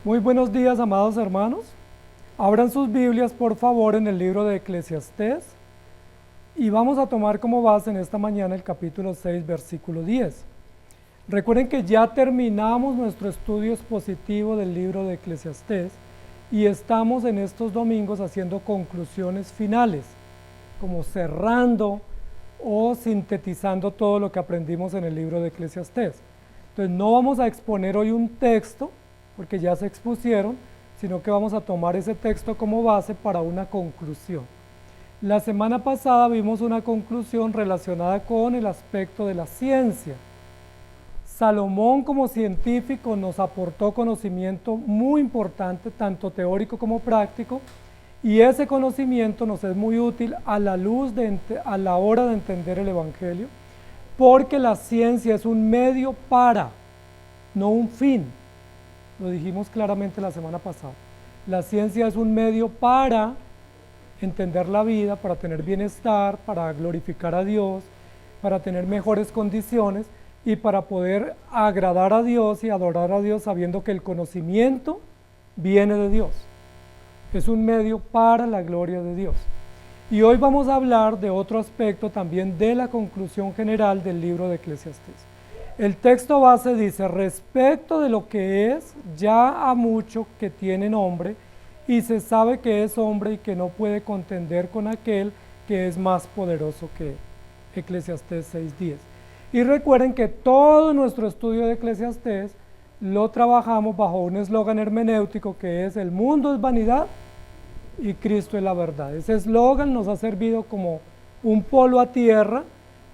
Muy buenos días, amados hermanos. Abran sus Biblias, por favor, en el libro de Eclesiastés y vamos a tomar como base en esta mañana el capítulo 6, versículo 10. Recuerden que ya terminamos nuestro estudio expositivo del libro de Eclesiastés y estamos en estos domingos haciendo conclusiones finales, como cerrando o sintetizando todo lo que aprendimos en el libro de Eclesiastés. Entonces no vamos a exponer hoy un texto, porque ya se expusieron, sino que vamos a tomar ese texto como base para una conclusión. La semana pasada vimos una conclusión relacionada con el aspecto de la ciencia. Salomón como científico nos aportó conocimiento muy importante, tanto teórico como práctico, y ese conocimiento nos es muy útil a la hora de entender el Evangelio, porque la ciencia es un medio para, no un fin. Lo dijimos claramente la semana pasada. La ciencia es un medio para entender la vida, para tener bienestar, para glorificar a Dios, para tener mejores condiciones y para poder agradar a Dios y adorar a Dios sabiendo que el conocimiento viene de Dios. Es un medio para la gloria de Dios. Y hoy vamos a hablar de otro aspecto también de la conclusión general del libro de Eclesiastés. El texto base dice: respecto de lo que es, ya ha mucho que tiene nombre, y se sabe que es hombre y que no puede contender con aquel que es más poderoso que él. Eclesiastés 6:10. Y recuerden que todo nuestro estudio de Eclesiastés lo trabajamos bajo un eslogan hermenéutico que es: el mundo es vanidad y Cristo es la verdad. Ese eslogan nos ha servido como un polo a tierra,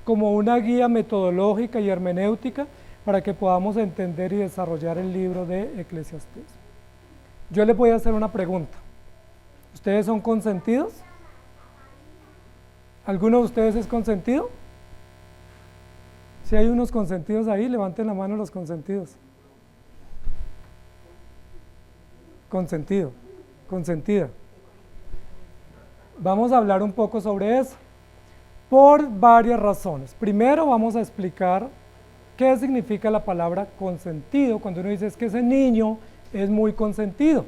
como una guía metodológica y hermenéutica para que podamos entender y desarrollar el libro de Eclesiastés. Yo les voy a hacer una pregunta. ¿Ustedes son consentidos? ¿Alguno de ustedes es consentido? Si hay unos consentidos ahí, levanten la mano los consentidos. Consentido, consentida. Vamos a hablar un poco sobre eso, por varias razones. Primero vamos a explicar qué significa la palabra consentido, cuando uno dice es que ese niño es muy consentido,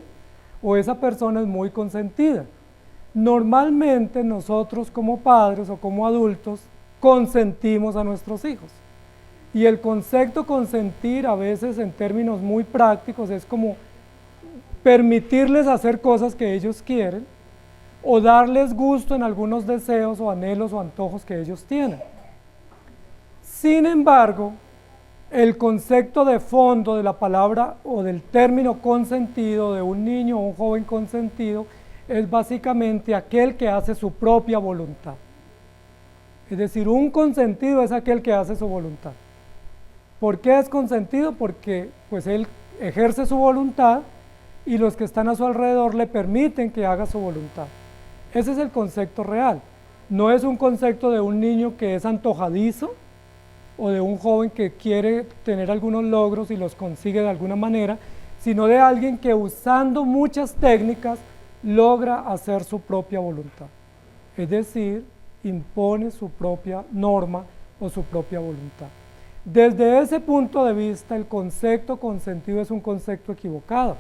o esa persona es muy consentida. Normalmente nosotros como padres o como adultos consentimos a nuestros hijos. Y el concepto consentir a veces en términos muy prácticos es como permitirles hacer cosas que ellos quieren, o darles gusto en algunos deseos o anhelos o antojos que ellos tienen. Sin embargo, el concepto de fondo de la palabra o del término consentido de un niño o un joven consentido es básicamente aquel que hace su propia voluntad. Es decir, un consentido es aquel que hace su voluntad. ¿Por qué es consentido? Porque pues él ejerce su voluntad y los que están a su alrededor le permiten que haga su voluntad. Ese es el concepto real. No es un concepto de un niño que es antojadizo o de un joven que quiere tener algunos logros y los consigue de alguna manera, sino de alguien que usando muchas técnicas logra hacer su propia voluntad. Es decir, impone su propia norma o su propia voluntad. Desde ese punto de vista, el concepto consentido es un concepto equivocado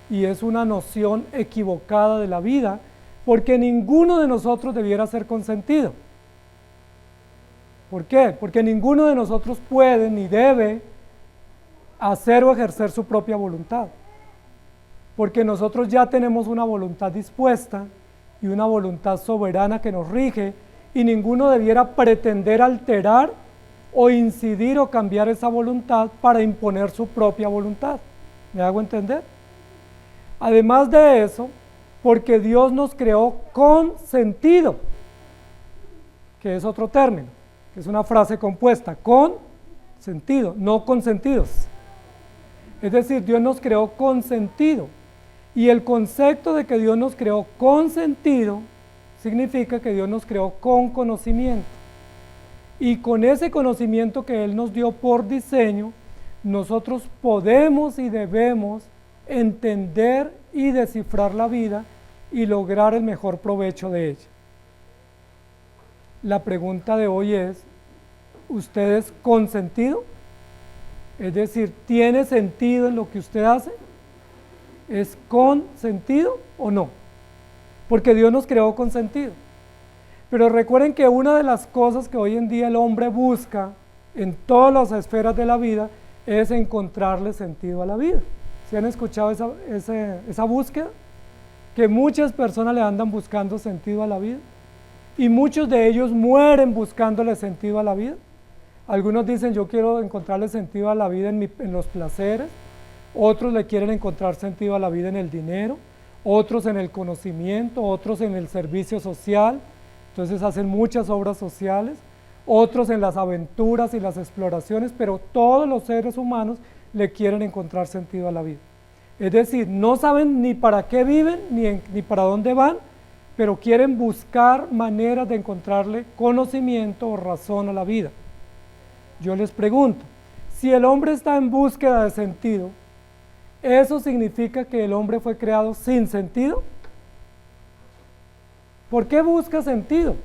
y es una noción equivocada de la vida, porque ninguno de nosotros debiera ser consentido. ¿Por qué? Porque ninguno de nosotros puede ni debe hacer o ejercer su propia voluntad. Porque nosotros ya tenemos una voluntad dispuesta y una voluntad soberana que nos rige, y ninguno debiera pretender alterar o incidir o cambiar esa voluntad para imponer su propia voluntad. ¿Me hago entender? Además de eso, porque Dios nos creó con sentido, que es otro término, que es una frase compuesta, con sentido, no con sentidos. Es decir, Dios nos creó con sentido, y el concepto de que Dios nos creó con sentido significa que Dios nos creó con conocimiento, y con ese conocimiento que Él nos dio por diseño, nosotros podemos y debemos entender y descifrar la vida y lograr el mejor provecho de ella. La pregunta de hoy es: ¿usted es consentido? Es decir, ¿tiene sentido en lo que usted hace? ¿Es con sentido o no? Porque Dios nos creó con sentido. Pero recuerden que una de las cosas que hoy en día el hombre busca en todas las esferas de la vida es encontrarle sentido a la vida. ¿Sí han escuchado esa búsqueda? Que muchas personas le andan buscando sentido a la vida y muchos de ellos mueren buscándole sentido a la vida. Algunos dicen yo quiero encontrarle sentido a la vida en los placeres, otros le quieren encontrar sentido a la vida en el dinero, otros en el conocimiento, otros en el servicio social, entonces hacen muchas obras sociales, otros en las aventuras y las exploraciones, pero todos los seres humanos le quieren encontrar sentido a la vida. Es decir, no saben ni para qué viven, ni para dónde van, pero quieren buscar maneras de encontrarle conocimiento o razón a la vida. Yo les pregunto, si el hombre está en búsqueda de sentido, ¿eso significa que el hombre fue creado sin sentido? ¿Por qué busca sentido?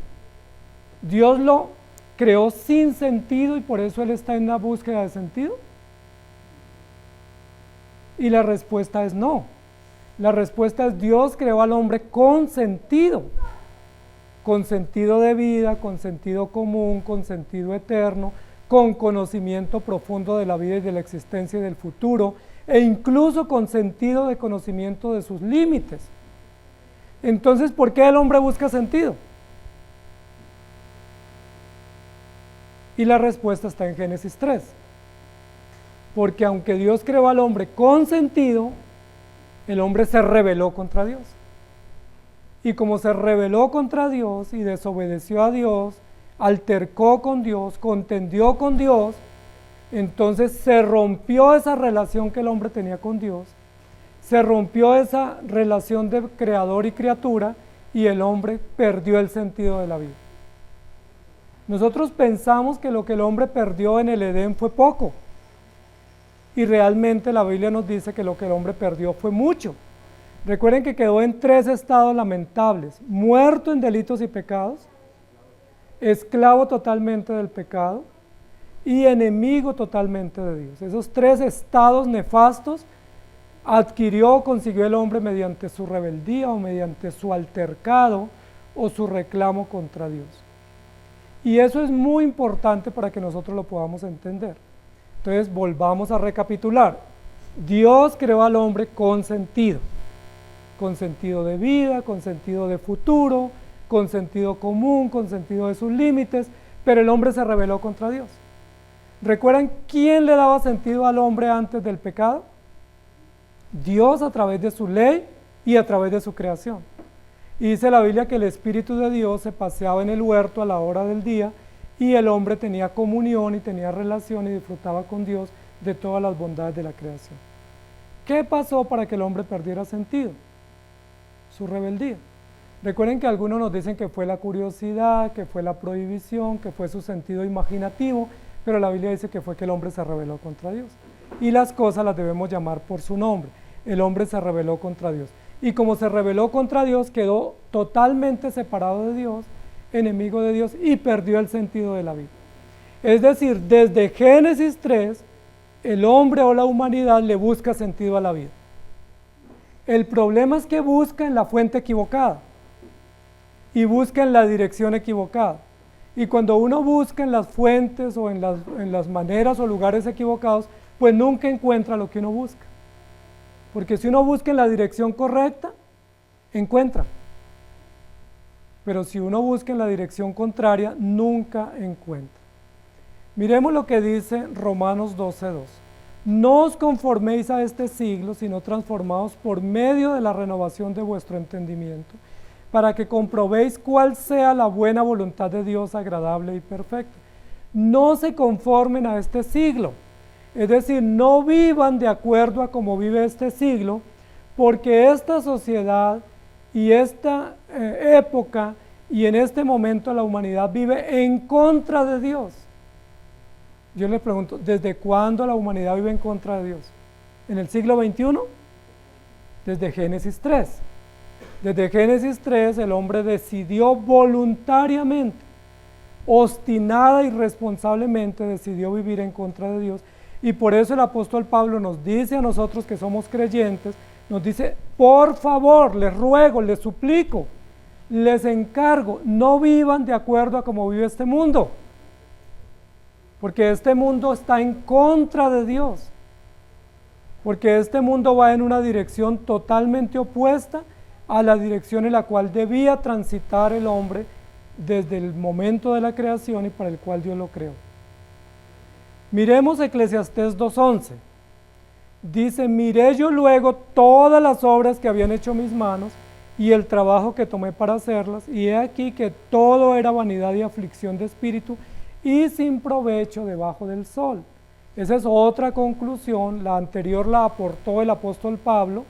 Dios lo creó sin sentido y por eso él está en la búsqueda de sentido. Y la respuesta es no. La respuesta es Dios creó al hombre con sentido de vida, con sentido común, con sentido eterno, con conocimiento profundo de la vida y de la existencia y del futuro, e incluso con sentido de conocimiento de sus límites. Entonces, ¿por qué el hombre busca sentido? Y la respuesta está en Génesis 3. Porque aunque Dios creó al hombre con sentido, el hombre se rebeló contra Dios. Y como se rebeló contra Dios y desobedeció a Dios, altercó con Dios, contendió con Dios, entonces se rompió esa relación que el hombre tenía con Dios, se rompió esa relación de creador y criatura y el hombre perdió el sentido de la vida. Nosotros pensamos que lo que el hombre perdió en el Edén fue poco y realmente la Biblia nos dice que lo que el hombre perdió fue mucho. Recuerden que quedó en 3 estados lamentables: muerto en delitos y pecados, esclavo totalmente del pecado y enemigo totalmente de Dios. Esos 3 estados nefastos consiguió el hombre mediante su rebeldía o mediante su altercado o su reclamo contra Dios. Y eso es muy importante para que nosotros lo podamos entender. Entonces volvamos a recapitular. Dios creó al hombre con sentido de vida, con sentido de futuro, con sentido común, con sentido de sus límites, pero el hombre se rebeló contra Dios. ¿Recuerdan quién le daba sentido al hombre antes del pecado? Dios, a través de su ley y a través de su creación. Y dice la Biblia que el Espíritu de Dios se paseaba en el huerto a la hora del día y el hombre tenía comunión y tenía relación y disfrutaba con Dios de todas las bondades de la creación. ¿Qué pasó para que el hombre perdiera sentido? Su rebeldía. Recuerden que algunos nos dicen que fue la curiosidad, que fue la prohibición, que fue su sentido imaginativo, pero la Biblia dice que fue que el hombre se rebeló contra Dios. Y las cosas las debemos llamar por su nombre. El hombre se rebeló contra Dios. Y como se rebeló contra Dios, quedó totalmente separado de Dios, enemigo de Dios, y perdió el sentido de la vida. Es decir, desde Génesis 3, el hombre o la humanidad le busca sentido a la vida. El problema es que busca en la fuente equivocada y busca en la dirección equivocada. Y cuando uno busca en las fuentes o en las maneras o lugares equivocados, pues nunca encuentra lo que uno busca. Porque si uno busca en la dirección correcta, encuentra. Pero si uno busca en la dirección contraria, nunca encuentra. Miremos lo que dice Romanos 12:2. No os conforméis a este siglo, sino transformaos por medio de la renovación de vuestro entendimiento, para que comprobéis cuál sea la buena voluntad de Dios, agradable y perfecta. No se conformen a este siglo, es decir, no vivan de acuerdo a cómo vive este siglo, porque esta sociedad y esta época y en este momento la humanidad vive en contra de Dios. Yo les pregunto, ¿desde cuándo la humanidad vive en contra de Dios? ¿En el siglo XXI? Desde Génesis 3. Desde Génesis 3 el hombre decidió voluntariamente, obstinada y responsablemente decidió vivir en contra de Dios, y por eso el apóstol Pablo nos dice a nosotros que somos creyentes Nos dice, por favor, les ruego, les suplico, les encargo, no vivan de acuerdo a cómo vive este mundo, porque este mundo está en contra de Dios, porque este mundo va en una dirección totalmente opuesta a la dirección en la cual debía transitar el hombre desde el momento de la creación y para el cual Dios lo creó. Miremos Eclesiastés 2:11. Dice, miré yo luego todas las obras que habían hecho mis manos y el trabajo que tomé para hacerlas, y he aquí que todo era vanidad y aflicción de espíritu y sin provecho debajo del sol. Esa es otra conclusión, la anterior la aportó el apóstol Pablo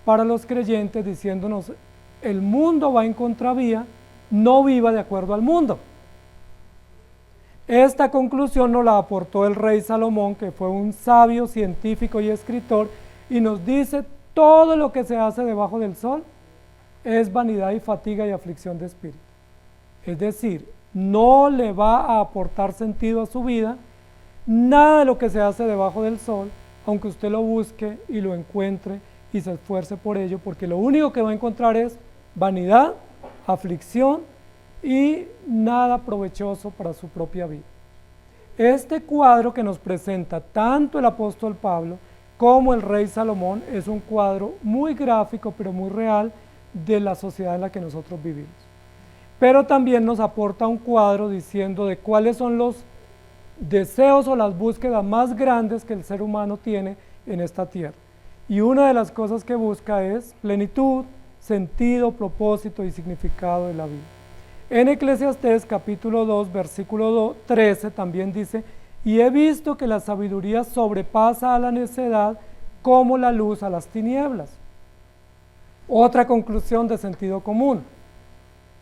para los creyentes diciéndonos, el mundo va en contravía, no viva de acuerdo al mundo. Esta conclusión nos la aportó el rey Salomón, que fue un sabio, científico y escritor, y nos dice, todo lo que se hace debajo del sol es vanidad y fatiga y aflicción de espíritu. Es decir, no le va a aportar sentido a su vida, nada de lo que se hace debajo del sol, aunque usted lo busque y lo encuentre y se esfuerce por ello, porque lo único que va a encontrar es vanidad, aflicción y nada provechoso para su propia vida. Este cuadro que nos presenta tanto el apóstol Pablo como el rey Salomón es un cuadro muy gráfico pero muy real de la sociedad en la que nosotros vivimos. Pero también nos aporta un cuadro diciendo de cuáles son los deseos o las búsquedas más grandes que el ser humano tiene en esta tierra. Y una de las cosas que busca es plenitud, sentido, propósito y significado de la vida. En Eclesiastés capítulo 2, versículo 13 también dice, y he visto que la sabiduría sobrepasa a la necedad como la luz a las tinieblas. Otra conclusión de sentido común.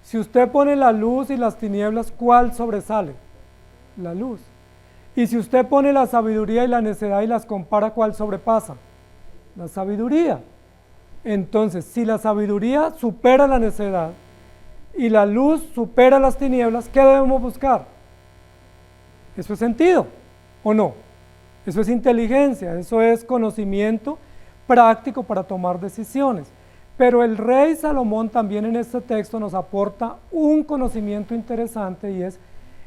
Si usted pone la luz y las tinieblas, ¿cuál sobresale? La luz. Y si usted pone la sabiduría y la necedad y las compara, ¿cuál sobrepasa? La sabiduría. Entonces, si la sabiduría supera la necedad y la luz supera las tinieblas, ¿qué debemos buscar? Eso es sentido, ¿o no? Eso es inteligencia, eso es conocimiento práctico para tomar decisiones. Pero el rey Salomón también en este texto nos aporta un conocimiento interesante y es,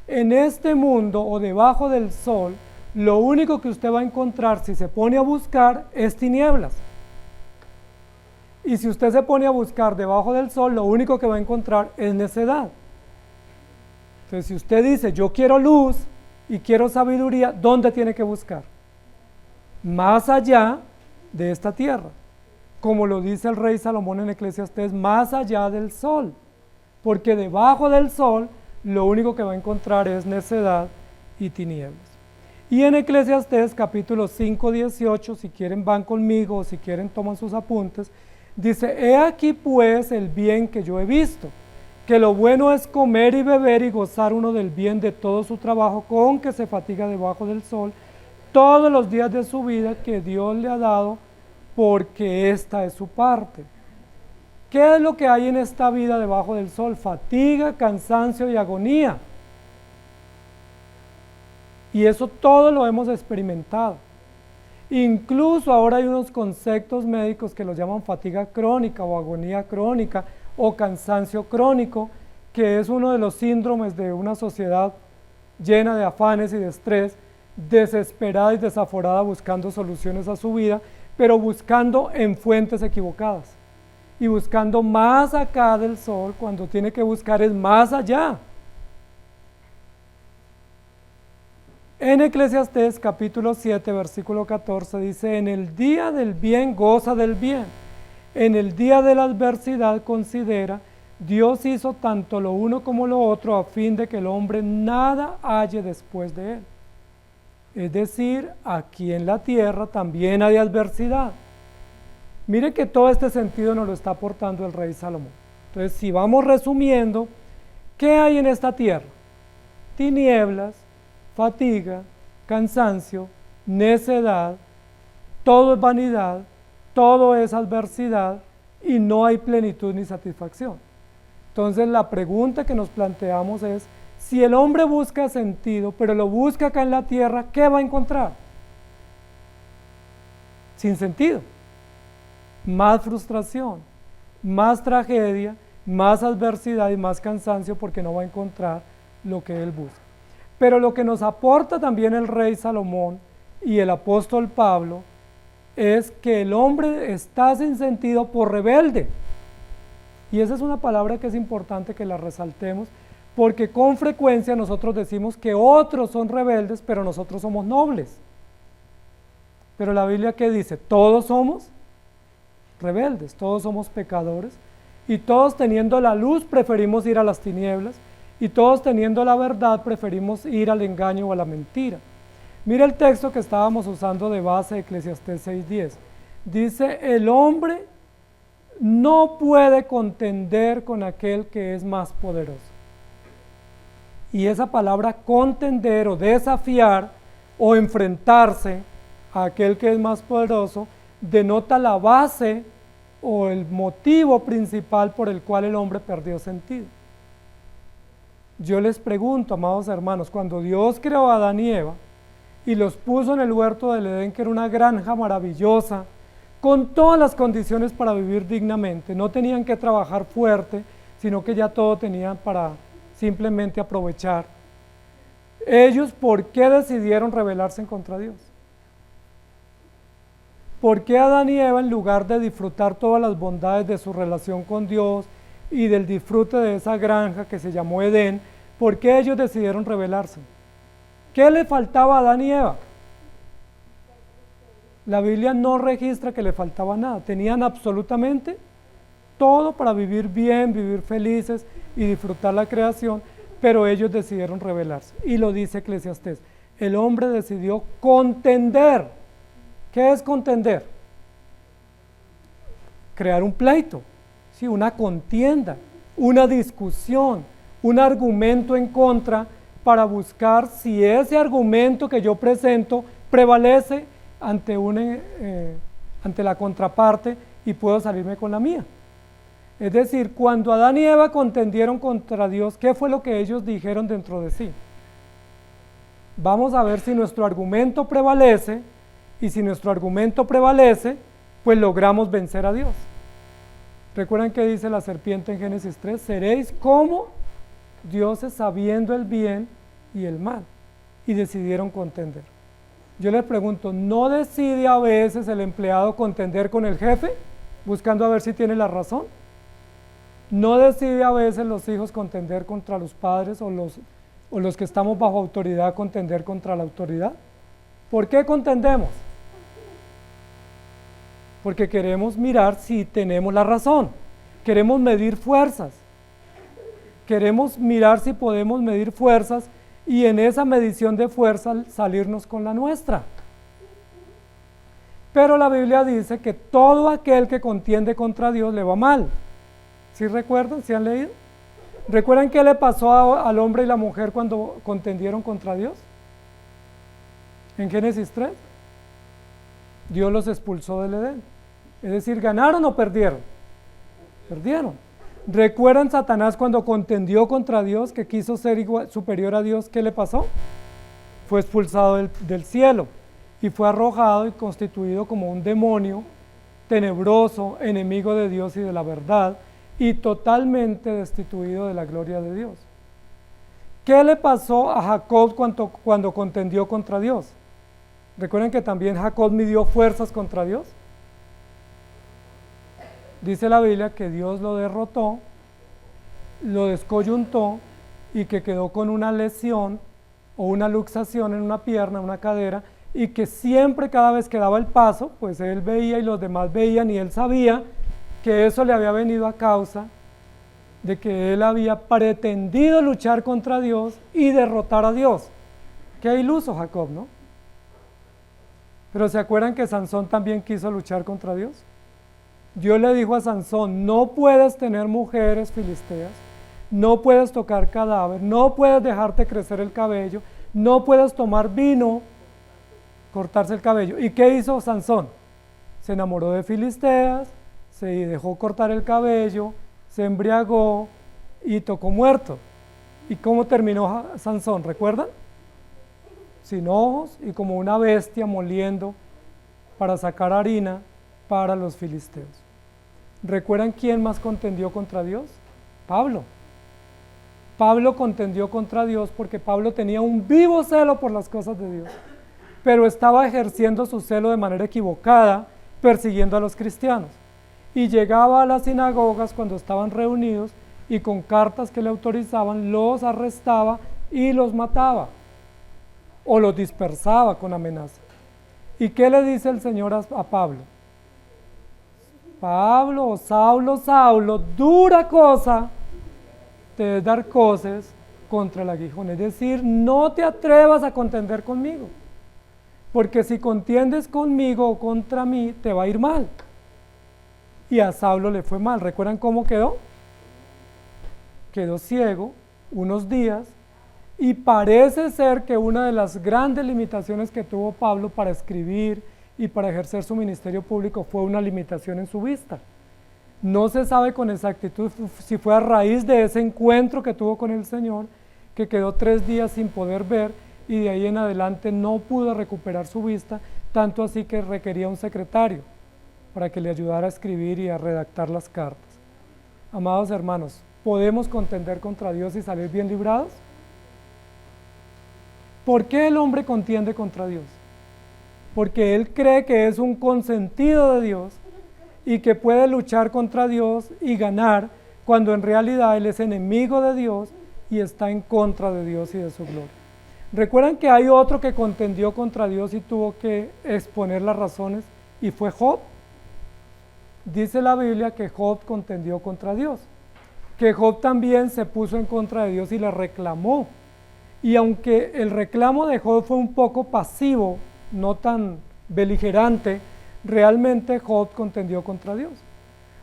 en este mundo o debajo del sol, lo único que usted va a encontrar si se pone a buscar es tinieblas. Y si usted se pone a buscar debajo del sol, lo único que va a encontrar es necedad. Entonces, si usted dice, yo quiero luz y quiero sabiduría, ¿dónde tiene que buscar? Más allá de esta tierra. Como lo dice el rey Salomón en Eclesiastés, más allá del sol. Porque debajo del sol, lo único que va a encontrar es necedad y tinieblas. Y en Eclesiastés capítulo 5, 18, si quieren van conmigo o si quieren toman sus apuntes, dice, he aquí pues el bien que yo he visto, que lo bueno es comer y beber y gozar uno del bien de todo su trabajo con que se fatiga debajo del sol todos los días de su vida que Dios le ha dado, porque esta es su parte. ¿Qué es lo que hay en esta vida debajo del sol? Fatiga, cansancio y agonía. Y eso todo lo hemos experimentado. Incluso ahora hay unos conceptos médicos que los llaman fatiga crónica o agonía crónica o cansancio crónico, que es uno de los síndromes de una sociedad llena de afanes y de estrés, desesperada y desaforada buscando soluciones a su vida, pero buscando en fuentes equivocadas y buscando más acá del sol cuando tiene que buscar es más allá. En Eclesiastés capítulo 7, versículo 14 dice, en el día del bien goza del bien, en el día de la adversidad considera, Dios hizo tanto lo uno como lo otro a fin de que el hombre nada halle después de él. Es decir, aquí en la tierra también hay adversidad. Mire que todo este sentido nos lo está aportando el rey Salomón. Entonces, si vamos resumiendo, ¿qué hay en esta tierra? Tinieblas, fatiga, cansancio, necedad, todo es vanidad, todo es adversidad y no hay plenitud ni satisfacción. Entonces la pregunta que nos planteamos es, si el hombre busca sentido, pero lo busca acá en la tierra, ¿qué va a encontrar? Sin sentido. más frustración, más tragedia, más adversidad y más cansancio porque no va a encontrar lo que él busca. Pero lo que nos aporta también el rey Salomón y el apóstol Pablo es que el hombre está sin sentido por rebelde. Y esa es una palabra que es importante que la resaltemos, porque con frecuencia nosotros decimos que otros son rebeldes, pero nosotros somos nobles. Pero la Biblia, ¿qué dice? Todos somos rebeldes, todos somos pecadores, y todos teniendo la luz preferimos ir a las tinieblas, y todos teniendo la verdad preferimos ir al engaño o a la mentira. Mira el texto que estábamos usando de base de Eclesiastés 6:10. Dice, el hombre no puede contender con aquel que es más poderoso. Y esa palabra contender o desafiar o enfrentarse a aquel que es más poderoso denota la base o el motivo principal por el cual el hombre perdió sentido. Yo les pregunto, amados hermanos, cuando Dios creó a Adán y Eva y los puso en el huerto del Edén, que era una granja maravillosa, con todas las condiciones para vivir dignamente, no tenían que trabajar fuerte, sino que ya todo tenían para simplemente aprovechar. Ellos, ¿por qué decidieron rebelarse contra Dios? ¿Por qué Adán y Eva, en lugar de disfrutar todas las bondades de su relación con Dios y del disfrute de esa granja que se llamó Edén, por qué ellos decidieron rebelarse? ¿Qué le faltaba a Adán y Eva? La Biblia no registra que le faltaba nada, tenían absolutamente todo para vivir bien, vivir felices y disfrutar la creación, pero ellos decidieron rebelarse. Y lo dice Eclesiastés, el hombre decidió contender. ¿Qué es contender? Crear un pleito, ¿sí? Una contienda, una discusión, un argumento en contra para buscar si ese argumento que yo presento prevalece ante la contraparte y puedo salirme con la mía. Es decir, cuando Adán y Eva contendieron contra Dios, ¿qué fue lo que ellos dijeron dentro de sí? Vamos a ver si nuestro argumento prevalece, y si nuestro argumento prevalece, pues logramos vencer a Dios. ¿Recuerdan qué dice la serpiente en Génesis 3? Seréis como dioses sabiendo el bien y el mal, y decidieron contender. Yo les pregunto, ¿no decide a veces el empleado contender con el jefe, buscando a ver si tiene la razón? ¿No decide a veces los hijos contender contra los padres o los que estamos bajo autoridad contender contra la autoridad? ¿Por qué contendemos? Porque queremos mirar si tenemos la razón, queremos medir fuerzas, queremos mirar si podemos medir fuerzas y en esa medición de fuerzas salirnos con la nuestra. Pero la Biblia dice que todo aquel que contiende contra Dios le va mal. ¿Sí recuerdan? ¿Sí han leído? ¿Recuerdan qué le pasó al hombre y la mujer cuando contendieron contra Dios? En Génesis 3, Dios los expulsó del Edén. Es decir, ¿ganaron o perdieron? Perdieron. ¿Recuerdan Satanás cuando contendió contra Dios, que quiso ser superior a Dios? ¿Qué le pasó? Fue expulsado del cielo y fue arrojado y constituido como un demonio tenebroso, enemigo de Dios y de la verdad, y totalmente destituido de la gloria de Dios. ¿Qué le pasó a Jacob cuando contendió contra Dios? ¿Recuerdan que también Jacob midió fuerzas contra Dios? Dice la Biblia que Dios lo derrotó, lo descoyuntó y que quedó con una lesión o una luxación en una pierna, una cadera, y que siempre, cada vez que daba el paso, pues él veía y los demás veían y él sabía que eso le había venido a causa de que él había pretendido luchar contra Dios y derrotar a Dios. Qué iluso Jacob, ¿no? Pero ¿se acuerdan que Sansón también quiso luchar contra Dios? Dios le dijo a Sansón, no puedes tener mujeres filisteas, no puedes tocar cadáver, no puedes dejarte crecer el cabello, no puedes tomar vino, cortarse el cabello. ¿Y qué hizo Sansón? Se enamoró de filisteas, se dejó cortar el cabello, se embriagó y tocó muerto. ¿Y cómo terminó Sansón? ¿Recuerdan? Sin ojos y como una bestia moliendo para sacar harina, para los filisteos. ¿Recuerdan quién más contendió contra Dios? Pablo. Pablo contendió contra Dios porque Pablo tenía un vivo celo por las cosas de Dios, pero estaba ejerciendo su celo de manera equivocada, persiguiendo a los cristianos. Y llegaba a las sinagogas cuando estaban reunidos y con cartas que le autorizaban los arrestaba y los mataba o los dispersaba con amenaza. ¿Y qué le dice el Señor a Pablo? Pablo, Saulo, Saulo, dura cosa te es dar cosas contra el aguijón. Es decir, no te atrevas a contender conmigo, porque si contiendes conmigo o contra mí, te va a ir mal. Y a Saulo le fue mal. ¿Recuerdan cómo quedó? Quedó ciego unos días, y parece ser que una de las grandes limitaciones que tuvo Pablo para escribir y para ejercer su ministerio público fue una limitación en su vista. No se sabe con exactitud si fue a raíz de ese encuentro que tuvo con el Señor, que quedó 3 días sin poder ver y de ahí en adelante no pudo recuperar su vista, tanto así que requería un secretario para que le ayudara a escribir y a redactar las cartas. Amados hermanos, ¿podemos contender contra Dios y salir bien librados? ¿Por qué el hombre contiende contra Dios? Porque él cree que es un consentido de Dios y que puede luchar contra Dios y ganar, cuando en realidad él es enemigo de Dios y está en contra de Dios y de su gloria. ¿Recuerdan que hay otro que contendió contra Dios y tuvo que exponer las razones, y fue Job? Dice la Biblia que Job contendió contra Dios, que Job también se puso en contra de Dios y le reclamó. Y aunque el reclamo de Job fue un poco pasivo, no tan beligerante, realmente Job contendió contra Dios.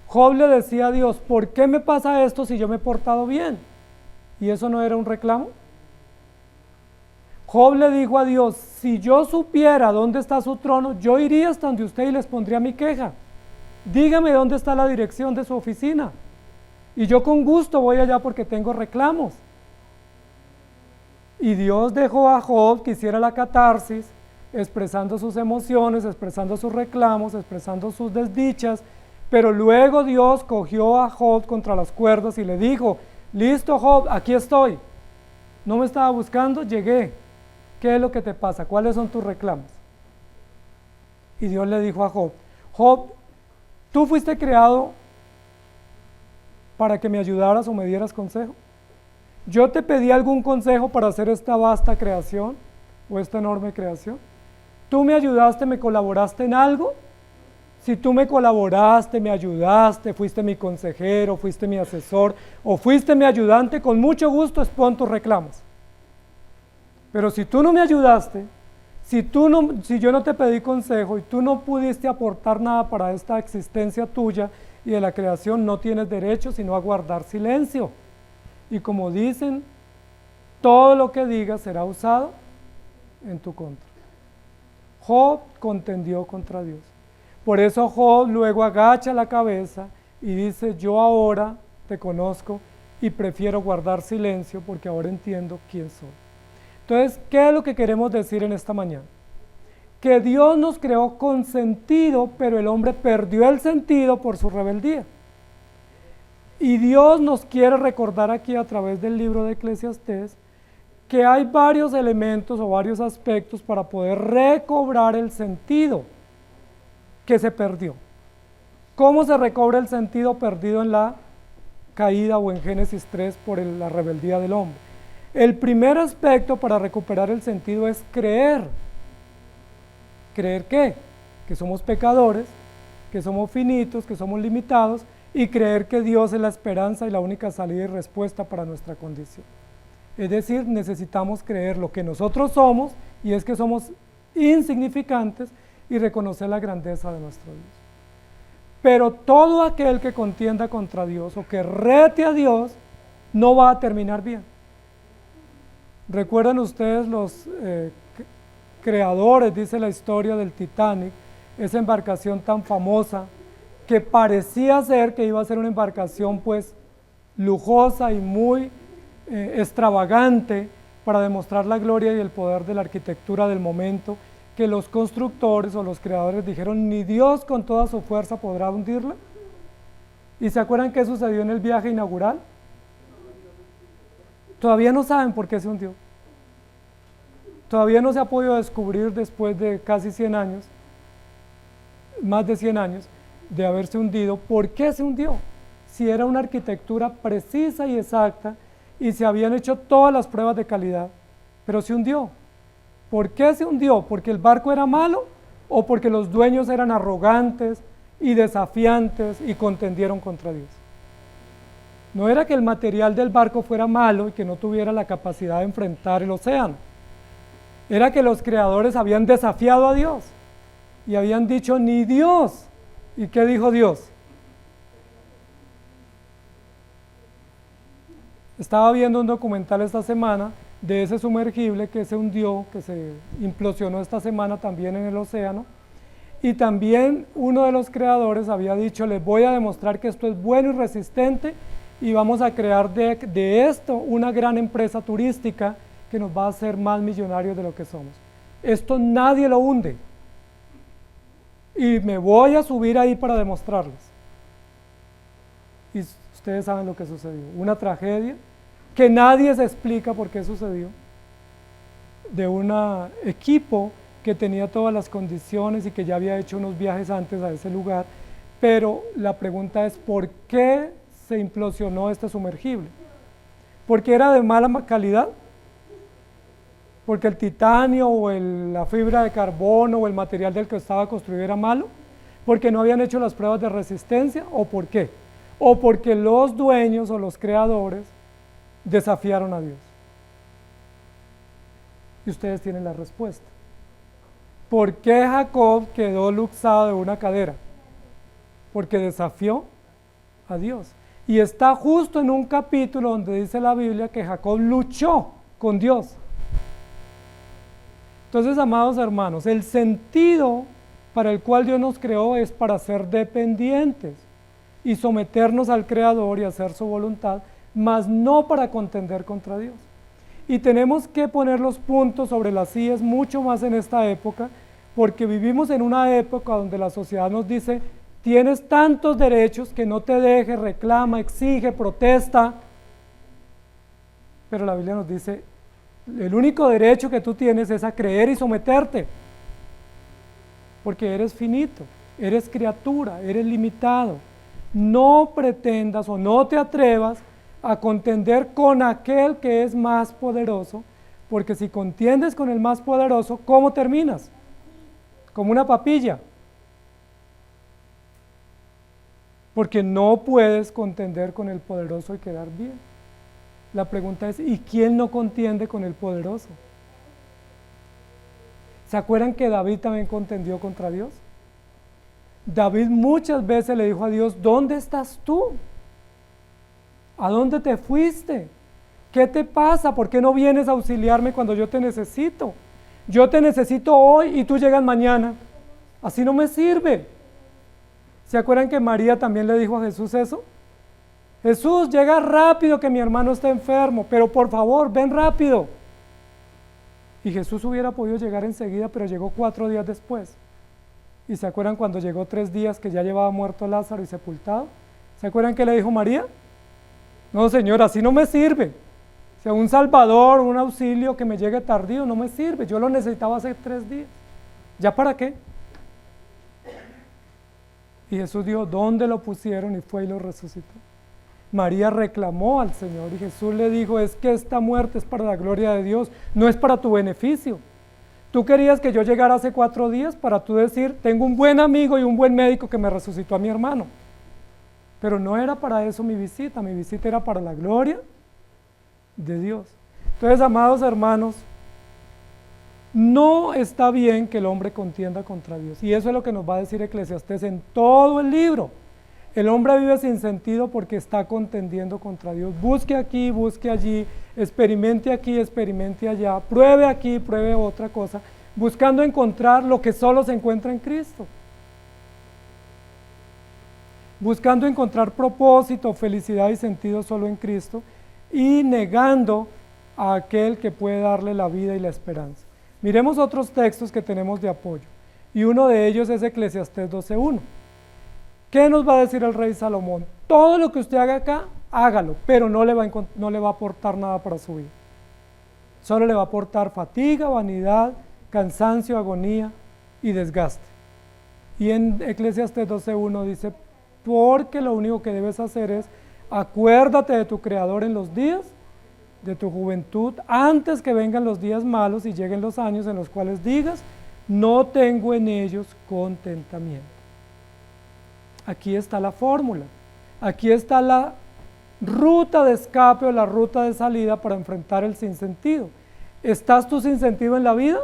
Job le decía a Dios, ¿por qué me pasa esto si yo me he portado bien? ¿Y eso no era un reclamo? Job le dijo a Dios, si yo supiera dónde está su trono, yo iría hasta donde usted y les pondría mi queja. Dígame dónde está la dirección de su oficina, y yo con gusto voy allá porque tengo reclamos. Y Dios dejó a Job que hiciera la catarsis, expresando sus emociones, expresando sus reclamos, expresando sus desdichas, pero luego Dios cogió a Job contra las cuerdas y le dijo, listo Job, aquí estoy, no me estaba buscando, llegué, ¿qué es lo que te pasa? ¿Cuáles son tus reclamos? Y Dios le dijo a Job, Job, ¿tú fuiste creado para que me ayudaras o me dieras consejo? ¿Yo te pedí algún consejo para hacer esta vasta creación o esta enorme creación? ¿Tú me ayudaste, me colaboraste en algo? Si tú me colaboraste, me ayudaste, fuiste mi consejero, fuiste mi asesor o fuiste mi ayudante, con mucho gusto expon tus reclamos. Pero si tú no me ayudaste, si yo no te pedí consejo y tú no pudiste aportar nada para esta existencia tuya y de la creación, no tienes derecho sino a guardar silencio. Y como dicen, todo lo que digas será usado en tu contra. Job contendió contra Dios. Por eso Job luego agacha la cabeza y dice, yo ahora te conozco y prefiero guardar silencio porque ahora entiendo quién soy. Entonces, ¿qué es lo que queremos decir en esta mañana? Que Dios nos creó con sentido, pero el hombre perdió el sentido por su rebeldía. Y Dios nos quiere recordar aquí a través del libro de Eclesiastés que hay varios elementos o varios aspectos para poder recobrar el sentido que se perdió. ¿Cómo se recobra el sentido perdido en la caída o en Génesis 3 por la rebeldía del hombre? El primer aspecto para recuperar el sentido es creer. ¿Creer qué? Que somos pecadores, que somos finitos, que somos limitados, y creer que Dios es la esperanza y la única salida y respuesta para nuestra condición. Es decir, necesitamos creer lo que nosotros somos, y es que somos insignificantes, y reconocer la grandeza de nuestro Dios. Pero todo aquel que contienda contra Dios o que rete a Dios no va a terminar bien. ¿Recuerdan ustedes los creadores, dice la historia del Titanic, esa embarcación tan famosa que parecía ser que iba a ser una embarcación pues lujosa y muy extravagante para demostrar la gloria y el poder de la arquitectura del momento, que los constructores o los creadores dijeron, ni Dios con toda su fuerza podrá hundirla? ¿Y se acuerdan qué sucedió en el viaje inaugural? Todavía no saben por qué se hundió. Todavía no se ha podido descubrir después de casi 100 años, más de 100 años, de haberse hundido, por qué se hundió. Si era una arquitectura precisa y exacta y se habían hecho todas las pruebas de calidad, pero se hundió. ¿Por qué se hundió? ¿Porque el barco era malo o porque los dueños eran arrogantes y desafiantes y contendieron contra Dios? No era que el material del barco fuera malo y que no tuviera la capacidad de enfrentar el océano. Era que los creadores habían desafiado a Dios y habían dicho, ni Dios. ¿Y qué dijo Dios? Estaba viendo un documental esta semana de ese sumergible que se hundió, que se implosionó esta semana también en el océano, y también uno de los creadores había dicho, les voy a demostrar que esto es bueno y resistente y vamos a crear de esto una gran empresa turística que nos va a hacer más millonarios de lo que somos. Esto nadie lo hunde y me voy a subir ahí para demostrarles. Y ustedes saben lo que sucedió, una tragedia que nadie se explica por qué sucedió, de un equipo que tenía todas las condiciones y que ya había hecho unos viajes antes a ese lugar, pero la pregunta es, ¿por qué se implosionó este sumergible? ¿Porque era de mala calidad? ¿Porque el titanio o la fibra de carbono o el material del que estaba construido era malo? ¿Porque no habían hecho las pruebas de resistencia? ¿O por qué? ¿O porque los dueños o los creadores desafiaron a Dios? Y ustedes tienen la respuesta. ¿Por qué Jacob quedó luxado de una cadera? Porque desafió a Dios. Y está justo en un capítulo donde dice la Biblia que Jacob luchó con Dios. Entonces, amados hermanos, el sentido para el cual Dios nos creó es para ser dependientes y someternos al Creador y hacer su voluntad, mas no para contender contra Dios. Y tenemos que poner los puntos sobre las íes mucho más en esta época, porque vivimos en una época donde la sociedad nos dice, tienes tantos derechos que no te dejes, reclama, exige, protesta, pero la Biblia nos dice, el único derecho que tú tienes es a creer y someterte, porque eres finito, eres criatura, eres limitado. No pretendas o no te atrevas a contender con aquel que es más poderoso, porque si contiendes con el más poderoso, ¿cómo terminas? Como una papilla, porque no puedes contender con el poderoso y quedar bien. La pregunta es, ¿y quién no contiende con el poderoso? ¿Se acuerdan que David también contendió contra Dios? David muchas veces le dijo a Dios, ¿dónde estás tú? ¿A dónde te fuiste? ¿Qué te pasa? ¿Por qué no vienes a auxiliarme cuando yo te necesito? Yo te necesito hoy y tú llegas mañana. Así no me sirve. ¿Se acuerdan que María también le dijo a Jesús eso? Jesús, llega rápido que mi hermano está enfermo, pero por favor, ven rápido. Y Jesús hubiera podido llegar enseguida, pero llegó 4 días después. ¿Y se acuerdan cuando llegó 3 días que ya llevaba muerto Lázaro y sepultado? ¿Se acuerdan qué le dijo María? No, Señor, así no me sirve. O sea, un salvador, un auxilio que me llegue tardío, no me sirve. Yo lo necesitaba hace 3 días. ¿Ya para qué? Y Jesús dijo, ¿dónde lo pusieron? Y fue y lo resucitó. María reclamó al Señor y Jesús le dijo, es que esta muerte es para la gloria de Dios, no es para tu beneficio. Tú querías que yo llegara hace 4 días para tú decir, tengo un buen amigo y un buen médico que me resucitó a mi hermano. Pero no era para eso mi visita era para la gloria de Dios. Entonces, amados hermanos, no está bien que el hombre contienda contra Dios. Y eso es lo que nos va a decir Eclesiastés en todo el libro. El hombre vive sin sentido porque está contendiendo contra Dios. Busque aquí, busque allí, experimente aquí, experimente allá, pruebe aquí, pruebe otra cosa, buscando encontrar lo que solo se encuentra en Cristo. Buscando encontrar propósito, felicidad y sentido solo en Cristo y negando a aquel que puede darle la vida y la esperanza. Miremos otros textos que tenemos de apoyo, y uno de ellos es Eclesiastés 12:1. ¿Qué nos va a decir el rey Salomón? Todo lo que usted haga acá, hágalo, pero no le va a aportar nada para su vida. Solo le va a aportar fatiga, vanidad, cansancio, agonía y desgaste. Y en Eclesiastés 12:1 dice, porque lo único que debes hacer es, acuérdate de tu Creador en los días de tu juventud, antes que vengan los días malos y lleguen los años en los cuales digas, no tengo en ellos contentamiento. Aquí está la fórmula, aquí está la ruta de escape o la ruta de salida para enfrentar el sinsentido. ¿Estás tú sin sentido en la vida?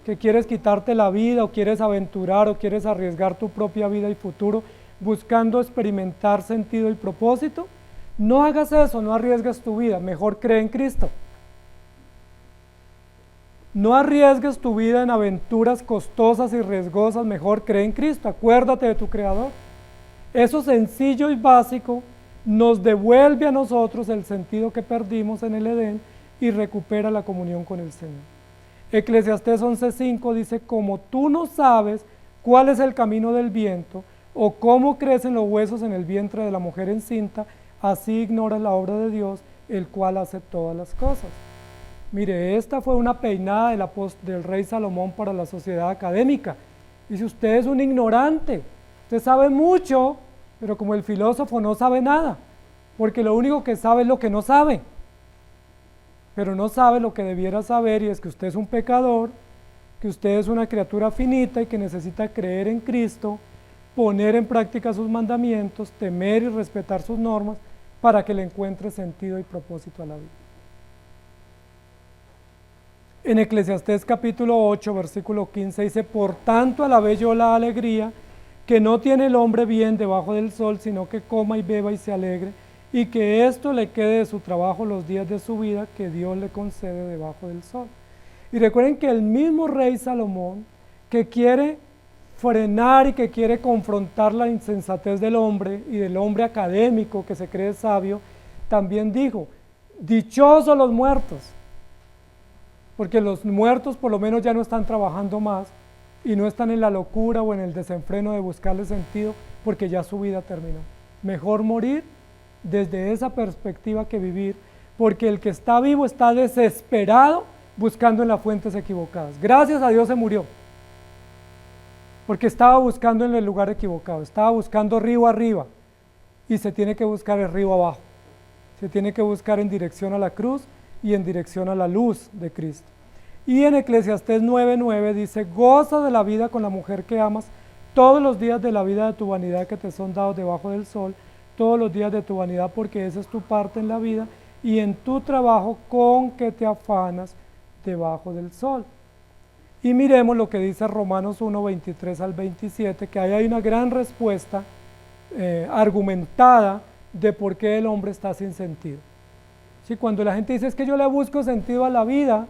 ¿Que quieres quitarte la vida o quieres aventurar o quieres arriesgar tu propia vida y futuro buscando experimentar sentido y propósito? No hagas eso, no arriesgues tu vida, mejor cree en Cristo. No arriesgues tu vida en aventuras costosas y riesgosas, mejor cree en Cristo, acuérdate de tu Creador. Eso sencillo y básico nos devuelve a nosotros el sentido que perdimos en el Edén y recupera la comunión con el Señor. Eclesiastés 11:5 dice, como tú no sabes cuál es el camino del viento o cómo crecen los huesos en el vientre de la mujer encinta, así ignoras la obra de Dios, el cual hace todas las cosas. Mire, esta fue una peinada del rey Salomón para la sociedad académica. Dice, usted es un ignorante, usted sabe mucho, pero como el filósofo no sabe nada, porque lo único que sabe es lo que no sabe, pero no sabe lo que debiera saber, y es que usted es un pecador, que usted es una criatura finita y que necesita creer en Cristo, poner en práctica sus mandamientos, temer y respetar sus normas, para que le encuentre sentido y propósito a la vida. En Eclesiastés capítulo 8, versículo 15 dice, por tanto alabé yo la alegría que no tiene el hombre bien debajo del sol, sino que coma y beba y se alegre, y que esto le quede de su trabajo los días de su vida que Dios le concede debajo del sol. Y recuerden que el mismo rey Salomón, que quiere frenar y que quiere confrontar la insensatez del hombre y del hombre académico que se cree sabio, también dijo, dichosos los muertos, porque los muertos por lo menos ya no están trabajando más y no están en la locura o en el desenfreno de buscarle sentido, porque ya su vida terminó. Mejor morir desde esa perspectiva que vivir, porque el que está vivo está desesperado buscando en las fuentes equivocadas. Gracias a Dios se murió, porque estaba buscando en el lugar equivocado, estaba buscando río arriba, y se tiene que buscar el río abajo, se tiene que buscar en dirección a la cruz y en dirección a la luz de Cristo. Y en Eclesiastés 9:9 dice, goza de la vida con la mujer que amas todos los días de la vida de tu vanidad que te son dados debajo del sol, todos los días de tu vanidad, porque esa es tu parte en la vida, y en tu trabajo con que te afanas debajo del sol. Y miremos lo que dice Romanos 1:23 al 27, que ahí hay una gran respuesta argumentada de por qué el hombre está sin sentido. ¿Sí? Cuando la gente dice, es que yo le busco sentido a la vida,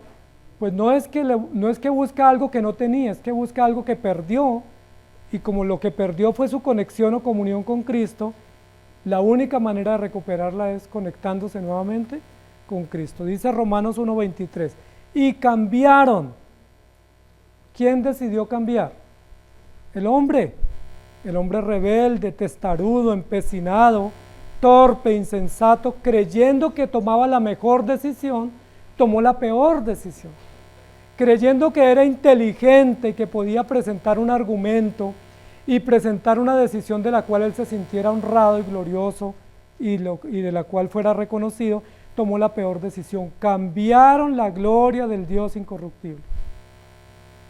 pues no es que busca algo que no tenía, es que busca algo que perdió, y como lo que perdió fue su conexión o comunión con Cristo, la única manera de recuperarla es conectándose nuevamente con Cristo. Dice Romanos 1:23, y cambiaron. ¿Quién decidió cambiar? El hombre rebelde, testarudo, empecinado, torpe, insensato, creyendo que tomaba la mejor decisión, tomó la peor decisión. Creyendo que era inteligente y que podía presentar un argumento y presentar una decisión de la cual él se sintiera honrado y glorioso y de la cual fuera reconocido, tomó la peor decisión. Cambiaron la gloria del Dios incorruptible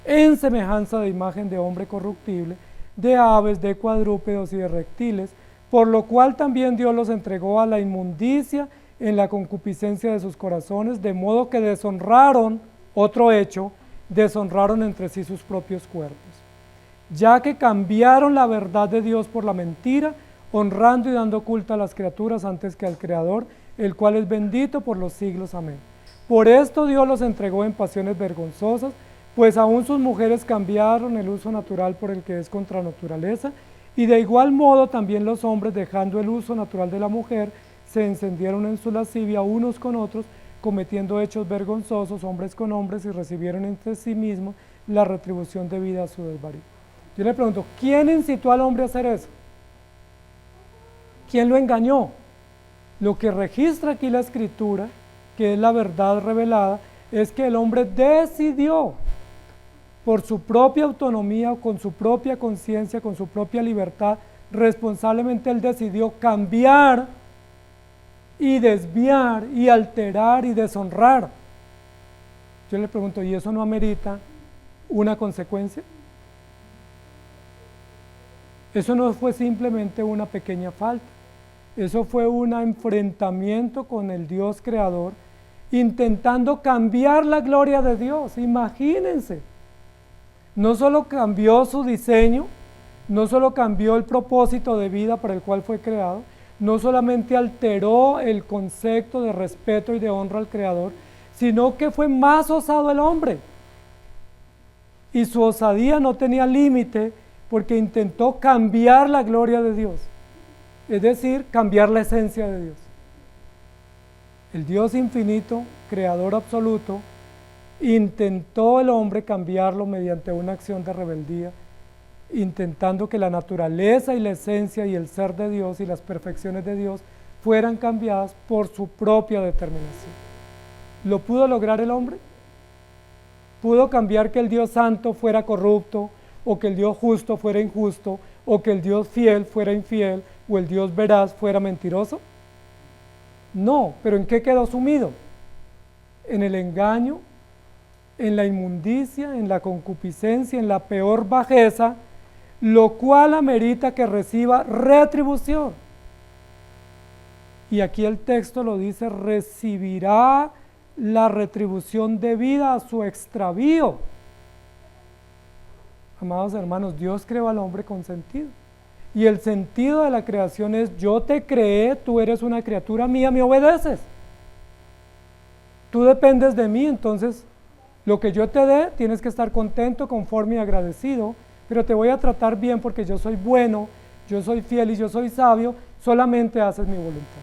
en semejanza de imagen de hombre corruptible, de aves, de cuadrúpedos y de reptiles, por lo cual también Dios los entregó a la inmundicia en la concupiscencia de sus corazones, de modo que deshonraron, otro hecho, deshonraron entre sí sus propios cuerpos, ya que cambiaron la verdad de Dios por la mentira, honrando y dando culto a las criaturas antes que al Creador, el cual es bendito por los siglos. Amén. Por esto Dios los entregó en pasiones vergonzosas, pues aún sus mujeres cambiaron el uso natural por el que es contra naturaleza, y de igual modo también los hombres, dejando el uso natural de la mujer, se encendieron en su lascivia unos con otros, cometiendo hechos vergonzosos, hombres con hombres, y recibieron entre sí mismos la retribución debida a su desvarío. Yo le pregunto, ¿quién incitó al hombre a hacer eso? ¿Quién lo engañó? Lo que registra aquí la Escritura, que es la verdad revelada, es que el hombre decidió, por su propia autonomía, con su propia conciencia, con su propia libertad, responsablemente él decidió cambiar y desviar y alterar y deshonrar. Yo le pregunto, ¿y eso no amerita una consecuencia? Eso no fue simplemente una pequeña falta, eso fue un enfrentamiento con el Dios creador, intentando cambiar la gloria de Dios. Imagínense, no solo cambió su diseño, no solo cambió el propósito de vida para el cual fue creado, no solamente alteró el concepto de respeto y de honra al Creador, sino que fue más osado el hombre. Y su osadía no tenía límite porque intentó cambiar la gloria de Dios, es decir, cambiar la esencia de Dios. El Dios infinito, creador absoluto, intentó el hombre cambiarlo mediante una acción de rebeldía, intentando que la naturaleza y la esencia y el ser de Dios y las perfecciones de Dios fueran cambiadas por su propia determinación. ¿Lo pudo lograr el hombre? ¿Pudo cambiar que el Dios santo fuera corrupto, o que el Dios justo fuera injusto, o que el Dios fiel fuera infiel, o el Dios veraz fuera mentiroso? No, pero ¿en qué quedó sumido? En el engaño, en la inmundicia, en la concupiscencia, en la peor bajeza, lo cual amerita que reciba retribución. Y aquí el texto lo dice, recibirá la retribución debida a su extravío. Amados hermanos, Dios creó al hombre con sentido. Y el sentido de la creación es, yo te creé, tú eres una criatura mía, me obedeces. Tú dependes de mí, entonces lo que yo te dé, tienes que estar contento, conforme y agradecido, pero te voy a tratar bien porque yo soy bueno, yo soy fiel y yo soy sabio, solamente haces mi voluntad.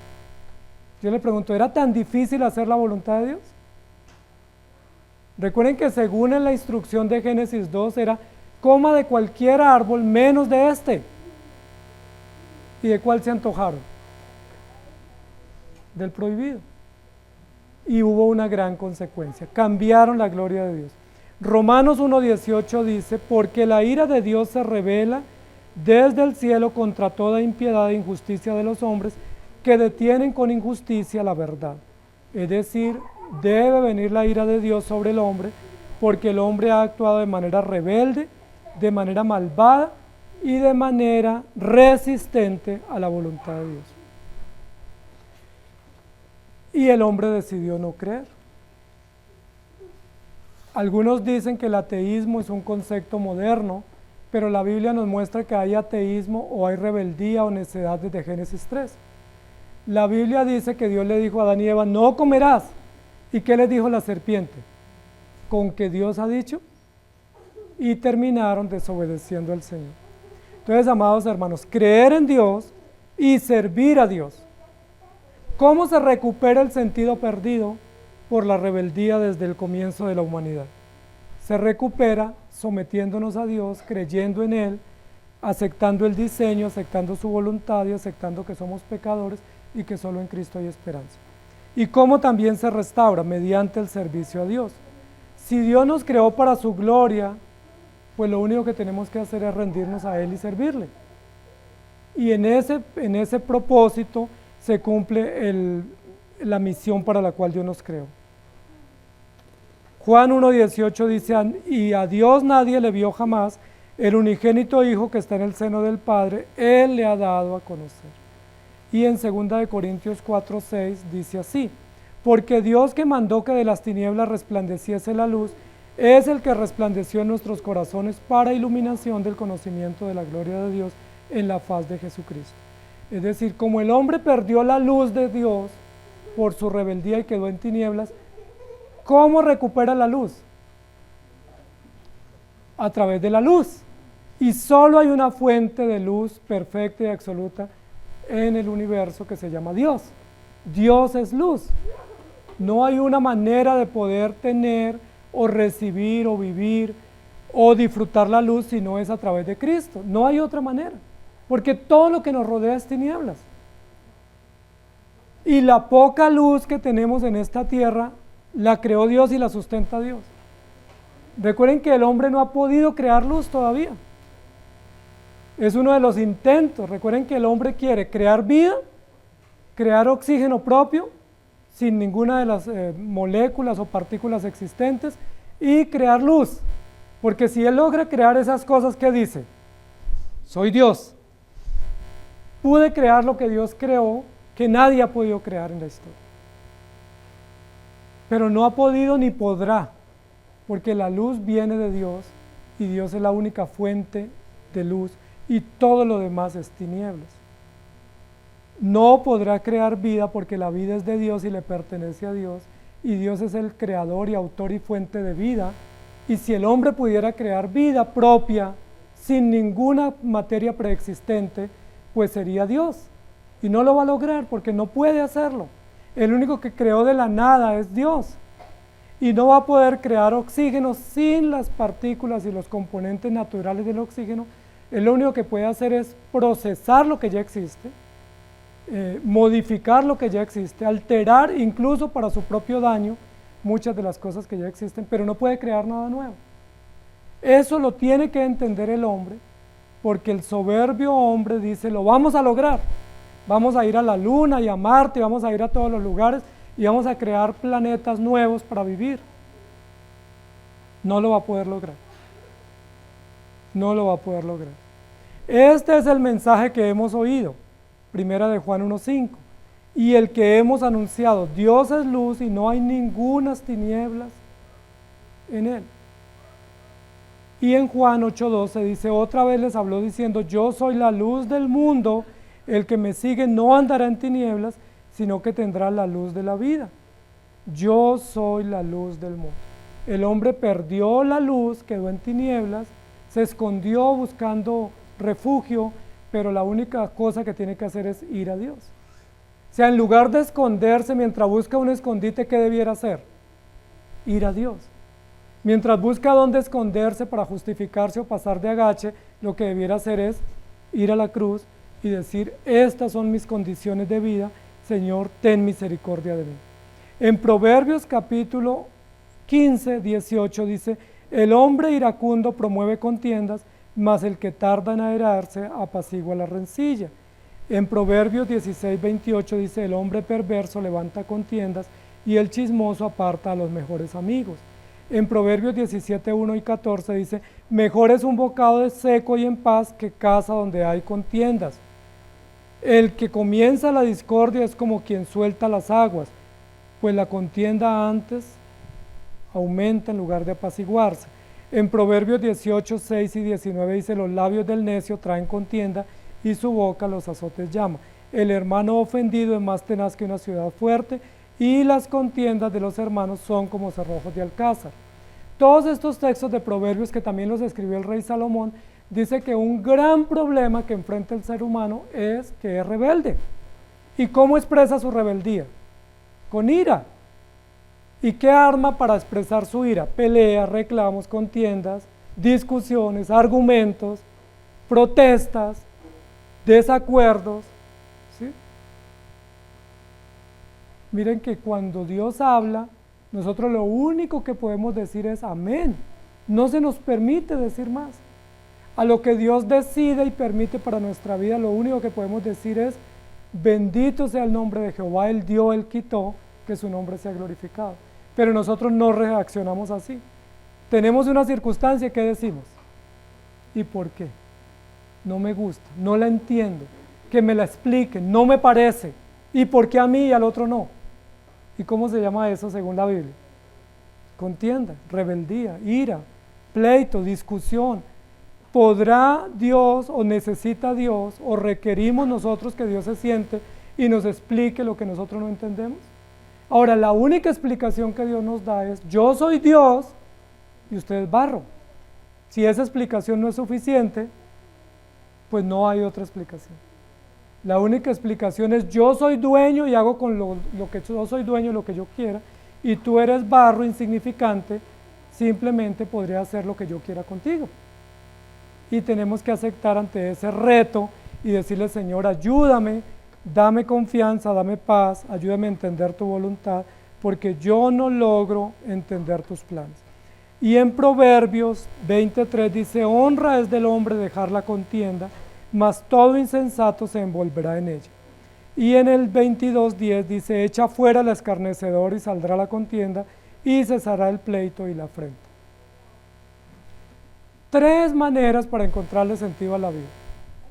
Yo le pregunto, ¿era tan difícil hacer la voluntad de Dios? Recuerden que según en la instrucción de Génesis 2 era, coma de cualquier árbol menos de este. ¿Y de cuál se antojaron? Del prohibido. Y hubo una gran consecuencia, cambiaron la gloria de Dios. Romanos 1:18 dice, porque la ira de Dios se revela desde el cielo contra toda impiedad e injusticia de los hombres que detienen con injusticia la verdad. Es decir, debe venir la ira de Dios sobre el hombre, porque el hombre ha actuado de manera rebelde, de manera malvada y de manera resistente a la voluntad de Dios. Y el hombre decidió no creer. Algunos dicen que el ateísmo es un concepto moderno, pero la Biblia nos muestra que hay ateísmo o hay rebeldía o necedad desde Génesis 3. La Biblia dice que Dios le dijo a Adán y Eva, no comerás. ¿Y qué les dijo la serpiente? ¿Con que Dios ha dicho? Y terminaron desobedeciendo al Señor. Entonces, amados hermanos, creer en Dios y servir a Dios. ¿Cómo se recupera el sentido perdido por la rebeldía desde el comienzo de la humanidad? Se recupera sometiéndonos a Dios, creyendo en Él, aceptando el diseño, aceptando su voluntad y aceptando que somos pecadores y que solo en Cristo hay esperanza. Y cómo también se restaura mediante el servicio a Dios. Si Dios nos creó para su gloria, pues lo único que tenemos que hacer es rendirnos a Él y servirle. Y en ese propósito se cumple la misión para la cual Dios nos creó. Juan 1:18 dice, y a Dios nadie le vio jamás, el unigénito Hijo que está en el seno del Padre, Él le ha dado a conocer. Y en 2 Corintios 4:6 dice así, porque Dios que mandó que de las tinieblas resplandeciese la luz, es el que resplandeció en nuestros corazones para iluminación del conocimiento de la gloria de Dios en la faz de Jesucristo. Es decir, como el hombre perdió la luz de Dios por su rebeldía y quedó en tinieblas, ¿cómo recupera la luz? A través de la luz. Y solo hay una fuente de luz perfecta y absoluta en el universo que se llama Dios. Dios es luz. No hay una manera de poder tener o recibir o vivir o disfrutar la luz si no es a través de Cristo. No hay otra manera, porque todo lo que nos rodea es tinieblas. Y la poca luz que tenemos en esta tierra la creó Dios y la sustenta Dios. Recuerden que el hombre no ha podido crear luz todavía. Es uno de los intentos. Recuerden que el hombre quiere crear vida, crear oxígeno propio, sin ninguna de las moléculas o partículas existentes, y crear luz. Porque si él logra crear esas cosas, ¿qué dice? Soy Dios. Pude crear lo que Dios creó, que nadie ha podido crear en la historia. Pero no ha podido ni podrá, porque la luz viene de Dios y Dios es la única fuente de luz y todo lo demás es tinieblas. No podrá crear vida porque la vida es de Dios y le pertenece a Dios, y Dios es el creador y autor y fuente de vida. Y si el hombre pudiera crear vida propia sin ninguna materia preexistente, pues sería Dios. Y no lo va a lograr porque no puede hacerlo. El único que creó de la nada es Dios. Y no va a poder crear oxígeno sin las partículas y los componentes naturales del oxígeno. Él lo único que puede hacer es procesar lo que ya existe, modificar lo que ya existe, alterar incluso para su propio daño muchas de las cosas que ya existen, pero no puede crear nada nuevo. Eso lo tiene que entender el hombre, porque el soberbio hombre dice, lo vamos a lograr, vamos a ir a la luna y a Marte, vamos a ir a todos los lugares y vamos a crear planetas nuevos para vivir. No lo va a poder lograr. No lo va a poder lograr. Este es el mensaje que hemos oído, primera de Juan 1:5, y el que hemos anunciado, Dios es luz y no hay ningunas tinieblas en él. Y en Juan 8:12 dice, otra vez les habló diciendo, yo soy la luz del mundo, el que me sigue no andará en tinieblas, sino que tendrá la luz de la vida. Yo soy la luz del mundo. El hombre perdió la luz, quedó en tinieblas, se escondió buscando refugio, pero la única cosa que tiene que hacer es ir a Dios. O sea, en lugar de esconderse mientras busca un escondite, ¿qué debiera hacer? Ir a Dios. Mientras busca dónde esconderse para justificarse o pasar de agache, lo que debiera hacer es ir a la cruz y decir, estas son mis condiciones de vida, Señor, ten misericordia de mí. En Proverbios capítulo 15, 18 dice, el hombre iracundo promueve contiendas, mas el que tarda en airarse apacigua la rencilla. En Proverbios 16, 28 dice, el hombre perverso levanta contiendas y el chismoso aparta a los mejores amigos. En Proverbios 17, 1 y 14 dice, mejor es un bocado de seco y en paz que casa donde hay contiendas. El que comienza la discordia es como quien suelta las aguas, pues la contienda antes aumenta en lugar de apaciguarse. En Proverbios 18, 6 y 19 dice, los labios del necio traen contienda y su boca los azotes llama. El hermano ofendido es más tenaz que una ciudad fuerte y las contiendas de los hermanos son como cerrojos de alcázar. Todos estos textos de Proverbios, que también los escribió el rey Salomón, dice que un gran problema que enfrenta el ser humano es que es rebelde. ¿Y cómo expresa su rebeldía? Con ira. ¿Y qué arma para expresar su ira? Peleas, reclamos, contiendas, discusiones, argumentos, protestas, desacuerdos. ¿Sí? Miren que cuando Dios habla, nosotros lo único que podemos decir es amén. No se nos permite decir más. A lo que Dios decide y permite para nuestra vida, lo único que podemos decir es bendito sea el nombre de Jehová, Él dio, Él quitó, que su nombre sea glorificado. Pero nosotros no reaccionamos así. Tenemos una circunstancia, ¿qué decimos? ¿Y por qué? No me gusta, no la entiendo, que me la expliquen, no me parece. ¿Y por qué a mí y al otro no? ¿Y cómo se llama eso según la Biblia? Contienda, rebeldía, ira, pleito, discusión. ¿Podrá Dios o necesita Dios o requerimos nosotros que Dios se siente y nos explique lo que nosotros no entendemos? Ahora, la única explicación que Dios nos da es, yo soy Dios y usted es barro. Si esa explicación no es suficiente, pues no hay otra explicación. La única explicación es yo soy dueño y hago con lo que yo soy dueño lo que yo quiera, y tú eres barro insignificante, simplemente podría hacer lo que yo quiera contigo. Y tenemos que aceptar ante ese reto y decirle, Señor, ayúdame, dame confianza, dame paz, ayúdame a entender tu voluntad, porque yo no logro entender tus planes. Y en Proverbios 23 dice, honra es del hombre dejar la contienda, mas todo insensato se envolverá en ella. Y en el 22:10 dice, echa fuera al escarnecedor y saldrá la contienda, y cesará el pleito y la afrenta. 3 maneras para encontrarle sentido a la vida.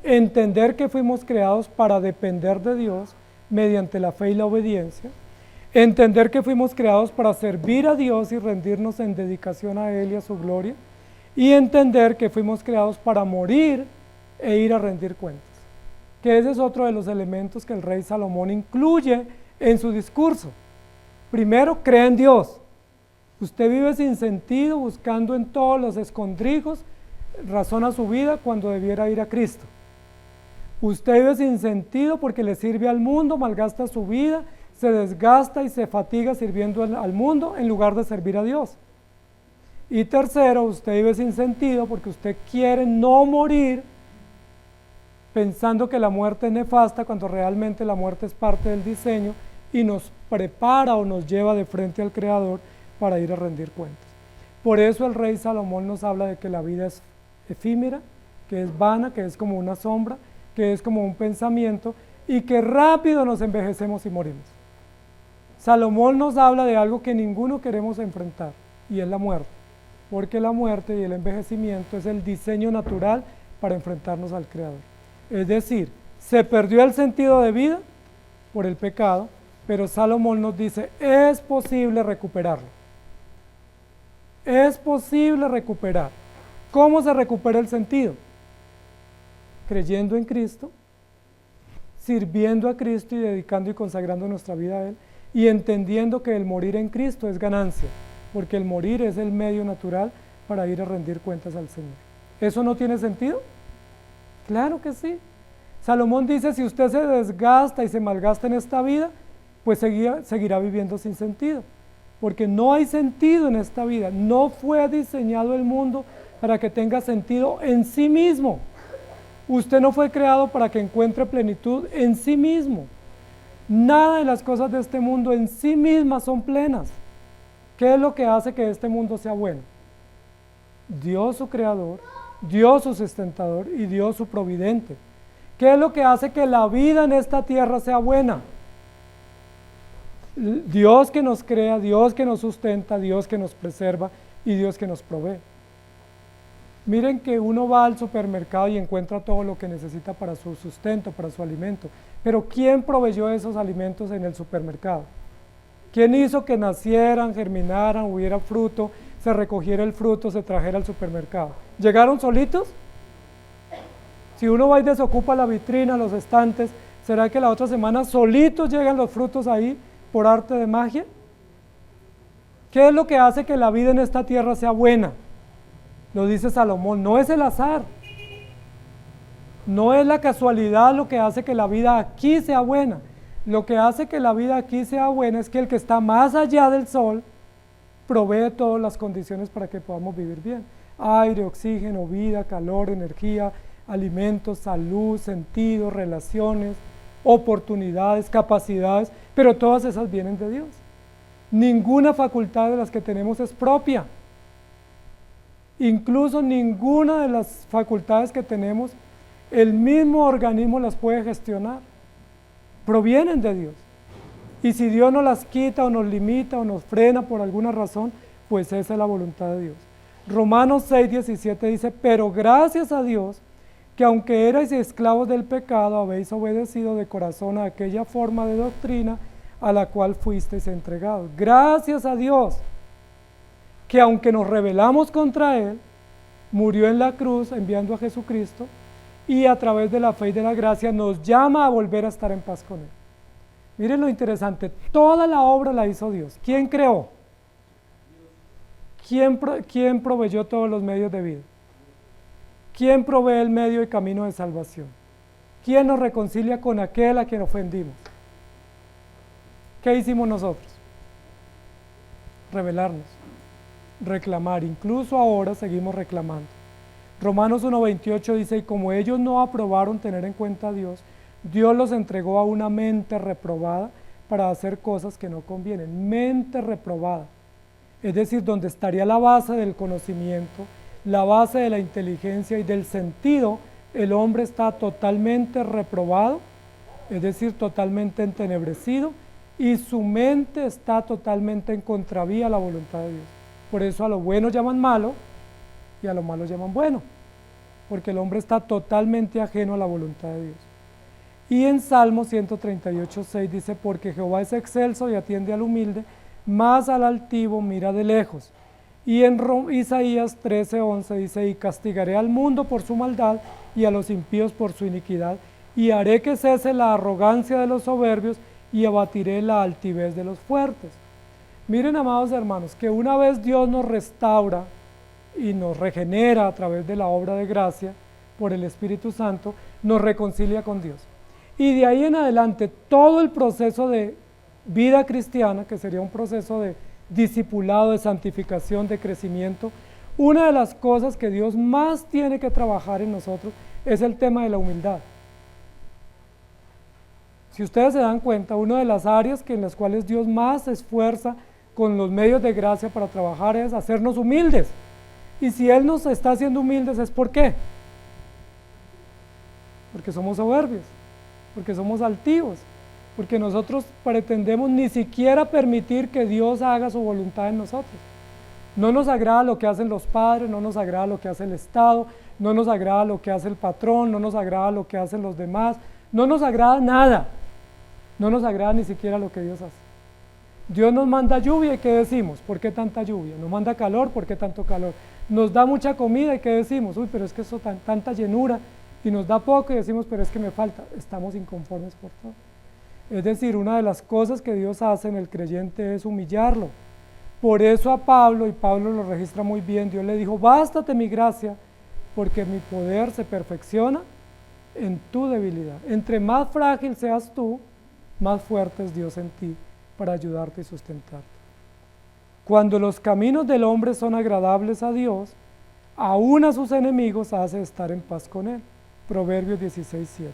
Entender que fuimos creados para depender de Dios mediante la fe y la obediencia. Entender que fuimos creados para servir a Dios y rendirnos en dedicación a Él y a su gloria. Y entender que fuimos creados para morir e ir a rendir cuentas. Que ese es otro de los elementos que el rey Salomón incluye en su discurso. Primero, cree en Dios. Usted vive sin sentido, buscando en todos los escondrijos razón a su vida cuando debiera ir a Cristo. Usted vive sin sentido porque le sirve al mundo, malgasta su vida, se desgasta y se fatiga sirviendo al mundo en lugar de servir a Dios. Y tercero, usted vive sin sentido porque usted quiere no morir pensando que la muerte es nefasta cuando realmente la muerte es parte del diseño y nos prepara o nos lleva de frente al Creador para ir a rendir cuentas. Por eso el rey Salomón nos habla de que la vida es efímera, que es vana, que es como una sombra, que es como un pensamiento y que rápido nos envejecemos y morimos. Salomón nos habla de algo que ninguno queremos enfrentar y es la muerte, porque la muerte y el envejecimiento es el diseño natural para enfrentarnos al Creador. Es decir, se perdió el sentido de vida por el pecado, pero Salomón nos dice, es posible recuperarlo. Es posible recuperar. ¿Cómo se recupera el sentido? Creyendo en Cristo, sirviendo a Cristo y dedicando y consagrando nuestra vida a Él, y entendiendo que el morir en Cristo es ganancia, porque el morir es el medio natural para ir a rendir cuentas al Señor. ¿Eso no tiene sentido? Claro que sí. Salomón dice, si usted se desgasta y se malgasta en esta vida, pues seguirá viviendo sin sentido, porque no hay sentido en esta vida. No fue diseñado el mundo para que tenga sentido en sí mismo. Usted no fue creado para que encuentre plenitud en sí mismo. Nada de las cosas de este mundo en sí mismas son plenas. ¿Qué es lo que hace que este mundo sea bueno? Dios su creador, Dios su sustentador y Dios su providente. ¿Qué es lo que hace que la vida en esta tierra sea buena? Dios que nos crea, Dios que nos sustenta, Dios que nos preserva y Dios que nos provee. Miren que uno va al supermercado y encuentra todo lo que necesita para su sustento, para su alimento. Pero ¿quién proveyó esos alimentos en el supermercado? ¿Quién hizo que nacieran, germinaran, hubiera fruto, se recogiera el fruto, se trajera al supermercado? ¿Llegaron solitos? Si uno va y desocupa la vitrina, los estantes, ¿será que la otra semana solitos llegan los frutos ahí por arte de magia? ¿Qué es lo que hace que la vida en esta tierra sea buena? Lo dice Salomón, no es el azar, no es la casualidad lo que hace que la vida aquí sea buena. Lo que hace que la vida aquí sea buena es que el que está más allá del sol provee todas las condiciones para que podamos vivir bien. Aire, oxígeno, vida, calor, energía, alimentos, salud, sentido, relaciones, oportunidades, capacidades, pero todas esas vienen de Dios. Ninguna facultad de las que tenemos es propia. Incluso ninguna de las facultades que tenemos, el mismo organismo las puede gestionar. Provienen de Dios. Y si Dios nos las quita o nos limita o nos frena por alguna razón, pues esa es la voluntad de Dios. Romanos 6:17 dice, pero gracias a Dios, que aunque erais esclavos del pecado, habéis obedecido de corazón a aquella forma de doctrina a la cual fuisteis entregados. Gracias a Dios, que aunque nos rebelamos contra Él, murió en la cruz enviando a Jesucristo y a través de la fe y de la gracia nos llama a volver a estar en paz con Él. Miren lo interesante, toda la obra la hizo Dios. ¿Quién creó? ¿Quién proveyó todos los medios de vida? ¿Quién provee el medio y camino de salvación? ¿Quién nos reconcilia con aquel a quien ofendimos? ¿Qué hicimos nosotros? Rebelarnos, reclamar, incluso ahora seguimos reclamando. Romanos 1:28 dice, y como ellos no aprobaron tener en cuenta a Dios, Dios los entregó a una mente reprobada para hacer cosas que no convienen. Mente reprobada, es decir, donde estaría la base del conocimiento, la base de la inteligencia y del sentido, el hombre está totalmente reprobado, es decir, totalmente entenebrecido, y su mente está totalmente en contravía a la voluntad de Dios. Por eso a lo bueno llaman malo y a lo malo llaman bueno, porque el hombre está totalmente ajeno a la voluntad de Dios. Y en Salmo 138:6 dice, porque Jehová es excelso y atiende al humilde, mas al altivo mira de lejos. Y en Isaías 13:11 dice, y castigaré al mundo por su maldad y a los impíos por su iniquidad, y haré que cese la arrogancia de los soberbios y abatiré la altivez de los fuertes. Miren, amados hermanos, que una vez Dios nos restaura y nos regenera a través de la obra de gracia por el Espíritu Santo, nos reconcilia con Dios. Y de ahí en adelante, todo el proceso de vida cristiana, que sería un proceso de discipulado, de santificación, de crecimiento, una de las cosas que Dios más tiene que trabajar en nosotros es el tema de la humildad. Si ustedes se dan cuenta, una de las áreas en las cuales Dios más se esfuerza con los medios de gracia para trabajar es hacernos humildes. Y si Él nos está haciendo humildes, ¿es por qué? Porque somos soberbios, porque somos altivos, porque nosotros pretendemos ni siquiera permitir que Dios haga su voluntad en nosotros. No nos agrada lo que hacen los padres, no nos agrada lo que hace el Estado, no nos agrada lo que hace el patrón, no nos agrada lo que hacen los demás, no nos agrada nada, no nos agrada ni siquiera lo que Dios hace. Dios nos manda lluvia y ¿qué decimos? ¿Por qué tanta lluvia? Nos manda calor, ¿por qué tanto calor? Nos da mucha comida y ¿qué decimos? Uy, pero es que eso tanta llenura, y nos da poco y decimos, pero es que me falta. Estamos inconformes por todo. Es decir, una de las cosas que Dios hace en el creyente es humillarlo. Por eso a Pablo, y Pablo lo registra muy bien, Dios le dijo, bástate mi gracia, porque mi poder se perfecciona en tu debilidad. Entre más frágil seas tú, más fuerte es Dios en ti para ayudarte y sustentarte. Cuando los caminos del hombre son agradables a Dios, aún a sus enemigos hace estar en paz con él. Proverbios 16:7.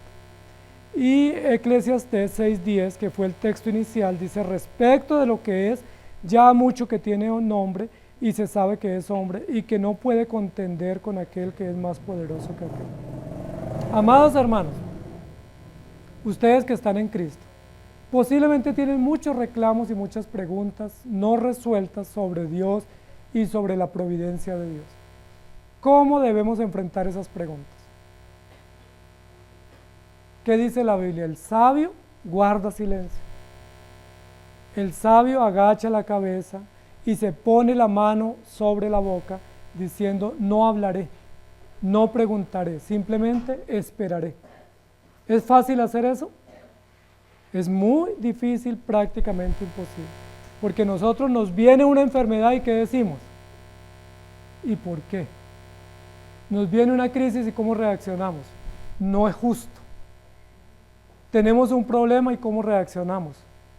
Y Eclesiastés 6:10, que fue el texto inicial, dice, respecto de lo que es ya mucho que tiene un nombre y se sabe que es hombre y que no puede contender con aquel que es más poderoso que aquel. Amados hermanos, ustedes que están en Cristo, posiblemente tienen muchos reclamos y muchas preguntas no resueltas sobre Dios y sobre la providencia de Dios. ¿Cómo debemos enfrentar esas preguntas? ¿Qué dice la Biblia? El sabio guarda silencio. El sabio agacha la cabeza y se pone la mano sobre la boca diciendo, no hablaré, no preguntaré, simplemente esperaré. ¿Es fácil hacer eso? Es muy difícil, prácticamente imposible, porque nosotros nos viene una enfermedad y ¿qué decimos? ¿Y por qué? Nos viene una crisis y ¿cómo reaccionamos? No es justo. Tenemos un problema y ¿cómo reaccionamos?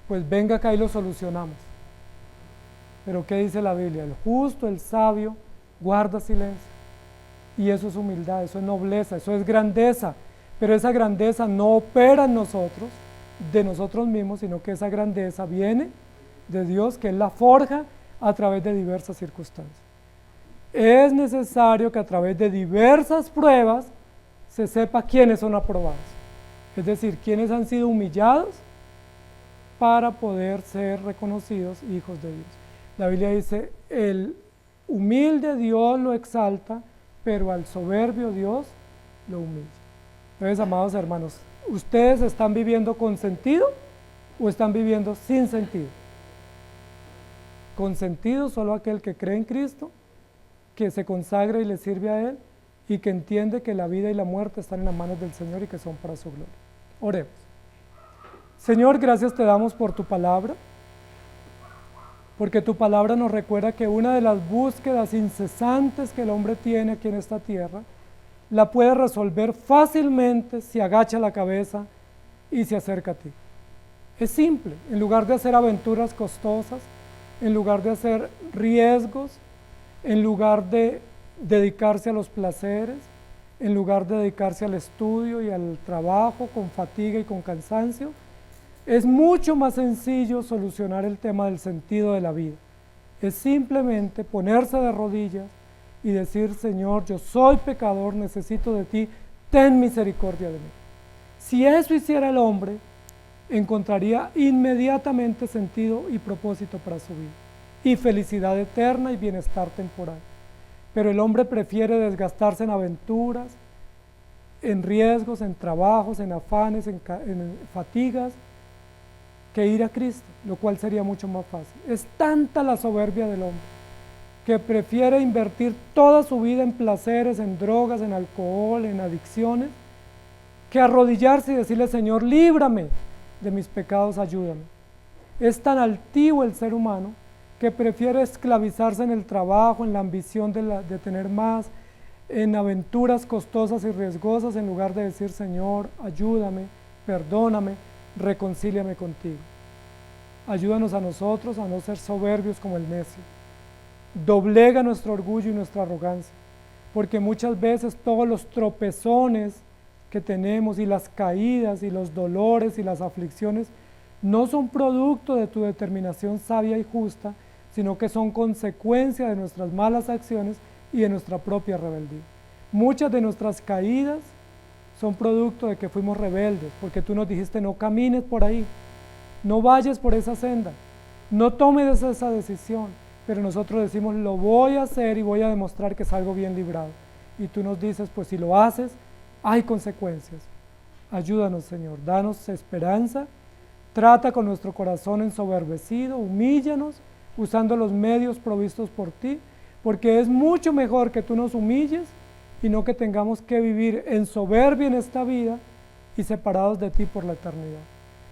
Pues venga acá y lo solucionamos. Pero ¿qué dice la Biblia? El justo, el sabio, guarda silencio. Y eso es humildad, eso es nobleza, eso es grandeza. Pero esa grandeza no opera en nosotros, de nosotros mismos, sino que esa grandeza viene de Dios, que Él la forja a través de diversas circunstancias. Es necesario que a través de diversas pruebas se sepa quiénes son aprobados. Es decir, quiénes han sido humillados para poder ser reconocidos hijos de Dios. La Biblia dice, el humilde Dios lo exalta, pero al soberbio Dios lo humilla. Entonces, amados hermanos, ¿ustedes están viviendo con sentido o están viviendo sin sentido? Con sentido solo aquel que cree en Cristo, que se consagra y le sirve a Él y que entiende que la vida y la muerte están en las manos del Señor y que son para su gloria. Oremos. Señor, gracias te damos por tu palabra, porque tu palabra nos recuerda que una de las búsquedas incesantes que el hombre tiene aquí en esta tierra la puede resolver fácilmente si agacha la cabeza y se acerca a ti. Es simple, en lugar de hacer aventuras costosas, en lugar de hacer riesgos, en lugar de dedicarse a los placeres, en lugar de dedicarse al estudio y al trabajo con fatiga y con cansancio, es mucho más sencillo solucionar el tema del sentido de la vida. Es simplemente ponerse de rodillas y decir: Señor, yo soy pecador, necesito de ti, ten misericordia de mí. Si eso hiciera el hombre, encontraría inmediatamente sentido y propósito para su vida, y felicidad eterna y bienestar temporal. Pero el hombre prefiere desgastarse en aventuras, en riesgos, en trabajos, en afanes, en fatigas, que ir a Cristo, lo cual sería mucho más fácil. Es tanta la soberbia del hombre que prefiere invertir toda su vida en placeres, en drogas, en alcohol, en adicciones, que arrodillarse y decirle: Señor, líbrame de mis pecados, ayúdame. Es tan altivo el ser humano que prefiere esclavizarse en el trabajo, en la ambición de tener más, en aventuras costosas y riesgosas, en lugar de decir: Señor, ayúdame, perdóname, reconcíliame contigo. Ayúdanos a nosotros a no ser soberbios como el necio. Doblega nuestro orgullo y nuestra arrogancia, porque muchas veces todos los tropezones que tenemos y las caídas y los dolores y las aflicciones no son producto de tu determinación sabia y justa, sino que son consecuencia de nuestras malas acciones y de nuestra propia rebeldía. Muchas de nuestras caídas son producto de que fuimos rebeldes, porque tú nos dijiste: no camines por ahí, no vayas por esa senda, no tomes esa decisión, pero nosotros decimos: lo voy a hacer y voy a demostrar que salgo bien librado. Y tú nos dices: pues si lo haces, hay consecuencias. Ayúdanos, Señor, danos esperanza, trata con nuestro corazón ensoberbecido, humíllanos usando los medios provistos por ti, porque es mucho mejor que tú nos humilles y no que tengamos que vivir en soberbia en esta vida y separados de ti por la eternidad.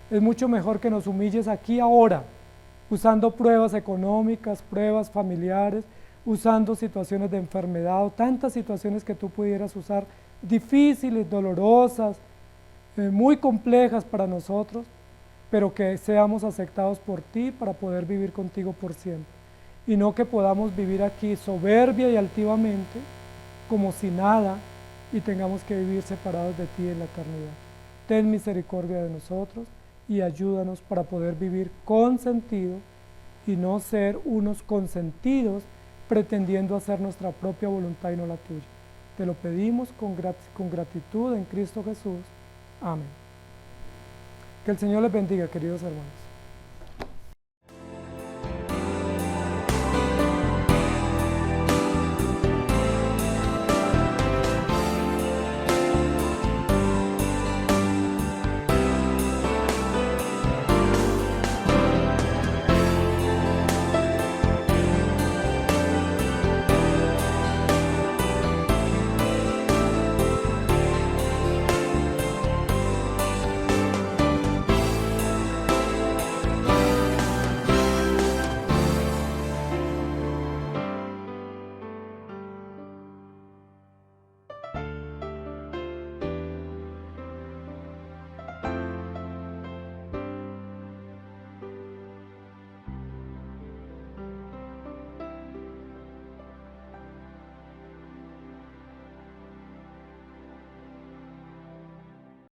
Es mucho mejor que nos humilles aquí ahora, usando pruebas económicas, pruebas familiares, usando situaciones de enfermedad o tantas situaciones que tú pudieras usar, difíciles, dolorosas, muy complejas para nosotros, pero que seamos aceptados por ti para poder vivir contigo por siempre. Y no que podamos vivir aquí soberbia y altivamente, como si nada, y tengamos que vivir separados de ti en la eternidad. Ten misericordia de nosotros y ayúdanos para poder vivir con sentido y no ser unos consentidos pretendiendo hacer nuestra propia voluntad y no la tuya. Te lo pedimos con gratitud en Cristo Jesús. Amén. Que el Señor les bendiga, queridos hermanos.